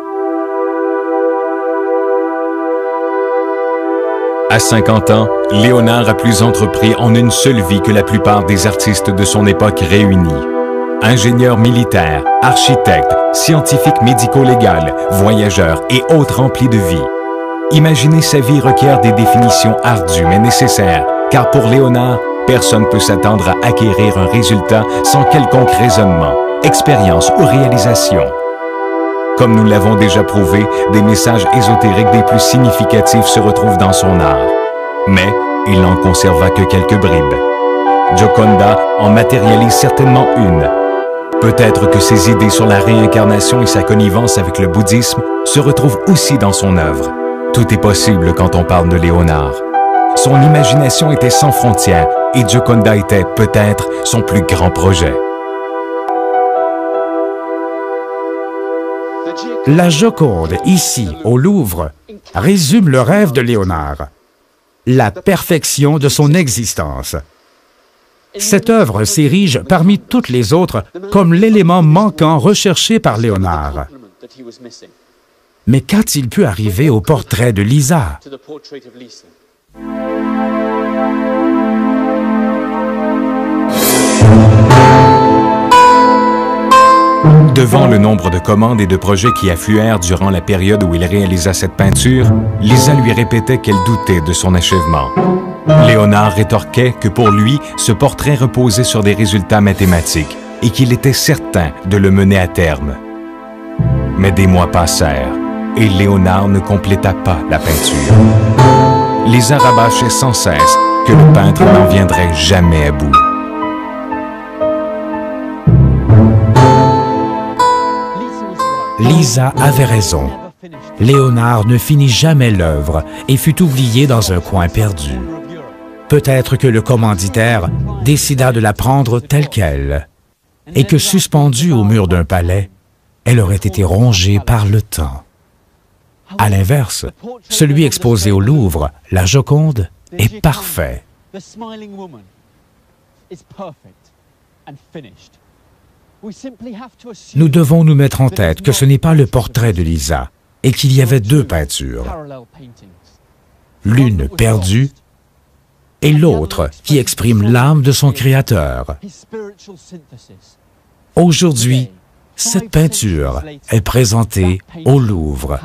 À 50 ans, Léonard a plus entrepris en une seule vie que la plupart des artistes de son époque réunis. Ingénieur militaire, architecte, scientifique médico-légal, voyageur et autres remplis de vie. Imaginer sa vie requiert des définitions ardues mais nécessaires, car pour Léonard, personne ne peut s'attendre à acquérir un résultat sans quelconque raisonnement, expérience ou réalisation. Comme nous l'avons déjà prouvé, des messages ésotériques des plus significatifs se retrouvent dans son art. Mais il n'en conserva que quelques bribes. Gioconda en matérialise certainement une. Peut-être que ses idées sur la réincarnation et sa connivence avec le bouddhisme se retrouvent aussi dans son œuvre. Tout est possible quand on parle de Léonard. Son imagination était sans frontières et Gioconda était, peut-être, son plus grand projet. La Joconde, ici, au Louvre, résume le rêve de Léonard, la perfection de son existence. Cette œuvre s'érige parmi toutes les autres comme l'élément manquant recherché par Léonard. Mais qu'a-t-il pu arriver au portrait de Lisa? Devant le nombre de commandes et de projets qui affluèrent durant la période où il réalisa cette peinture, Lisa lui répétait qu'elle doutait de son achèvement. Léonard rétorquait que pour lui, ce portrait reposait sur des résultats mathématiques et qu'il était certain de le mener à terme. Mais des mois passèrent et Léonard ne compléta pas la peinture. Lisa rabâchait sans cesse que le peintre n'en viendrait jamais à bout. Lisa avait raison. Léonard ne finit jamais l'œuvre et fut oublié dans un coin perdu. Peut-être que le commanditaire décida de la prendre telle qu'elle, et que suspendue au mur d'un palais, elle aurait été rongée par le temps. À l'inverse, celui exposé au Louvre, la Joconde, est parfait. Nous devons nous mettre en tête que ce n'est pas le portrait de Lisa et qu'il y avait deux peintures, l'une perdue et l'autre qui exprime l'âme de son créateur. Aujourd'hui, cette peinture est présentée au Louvre.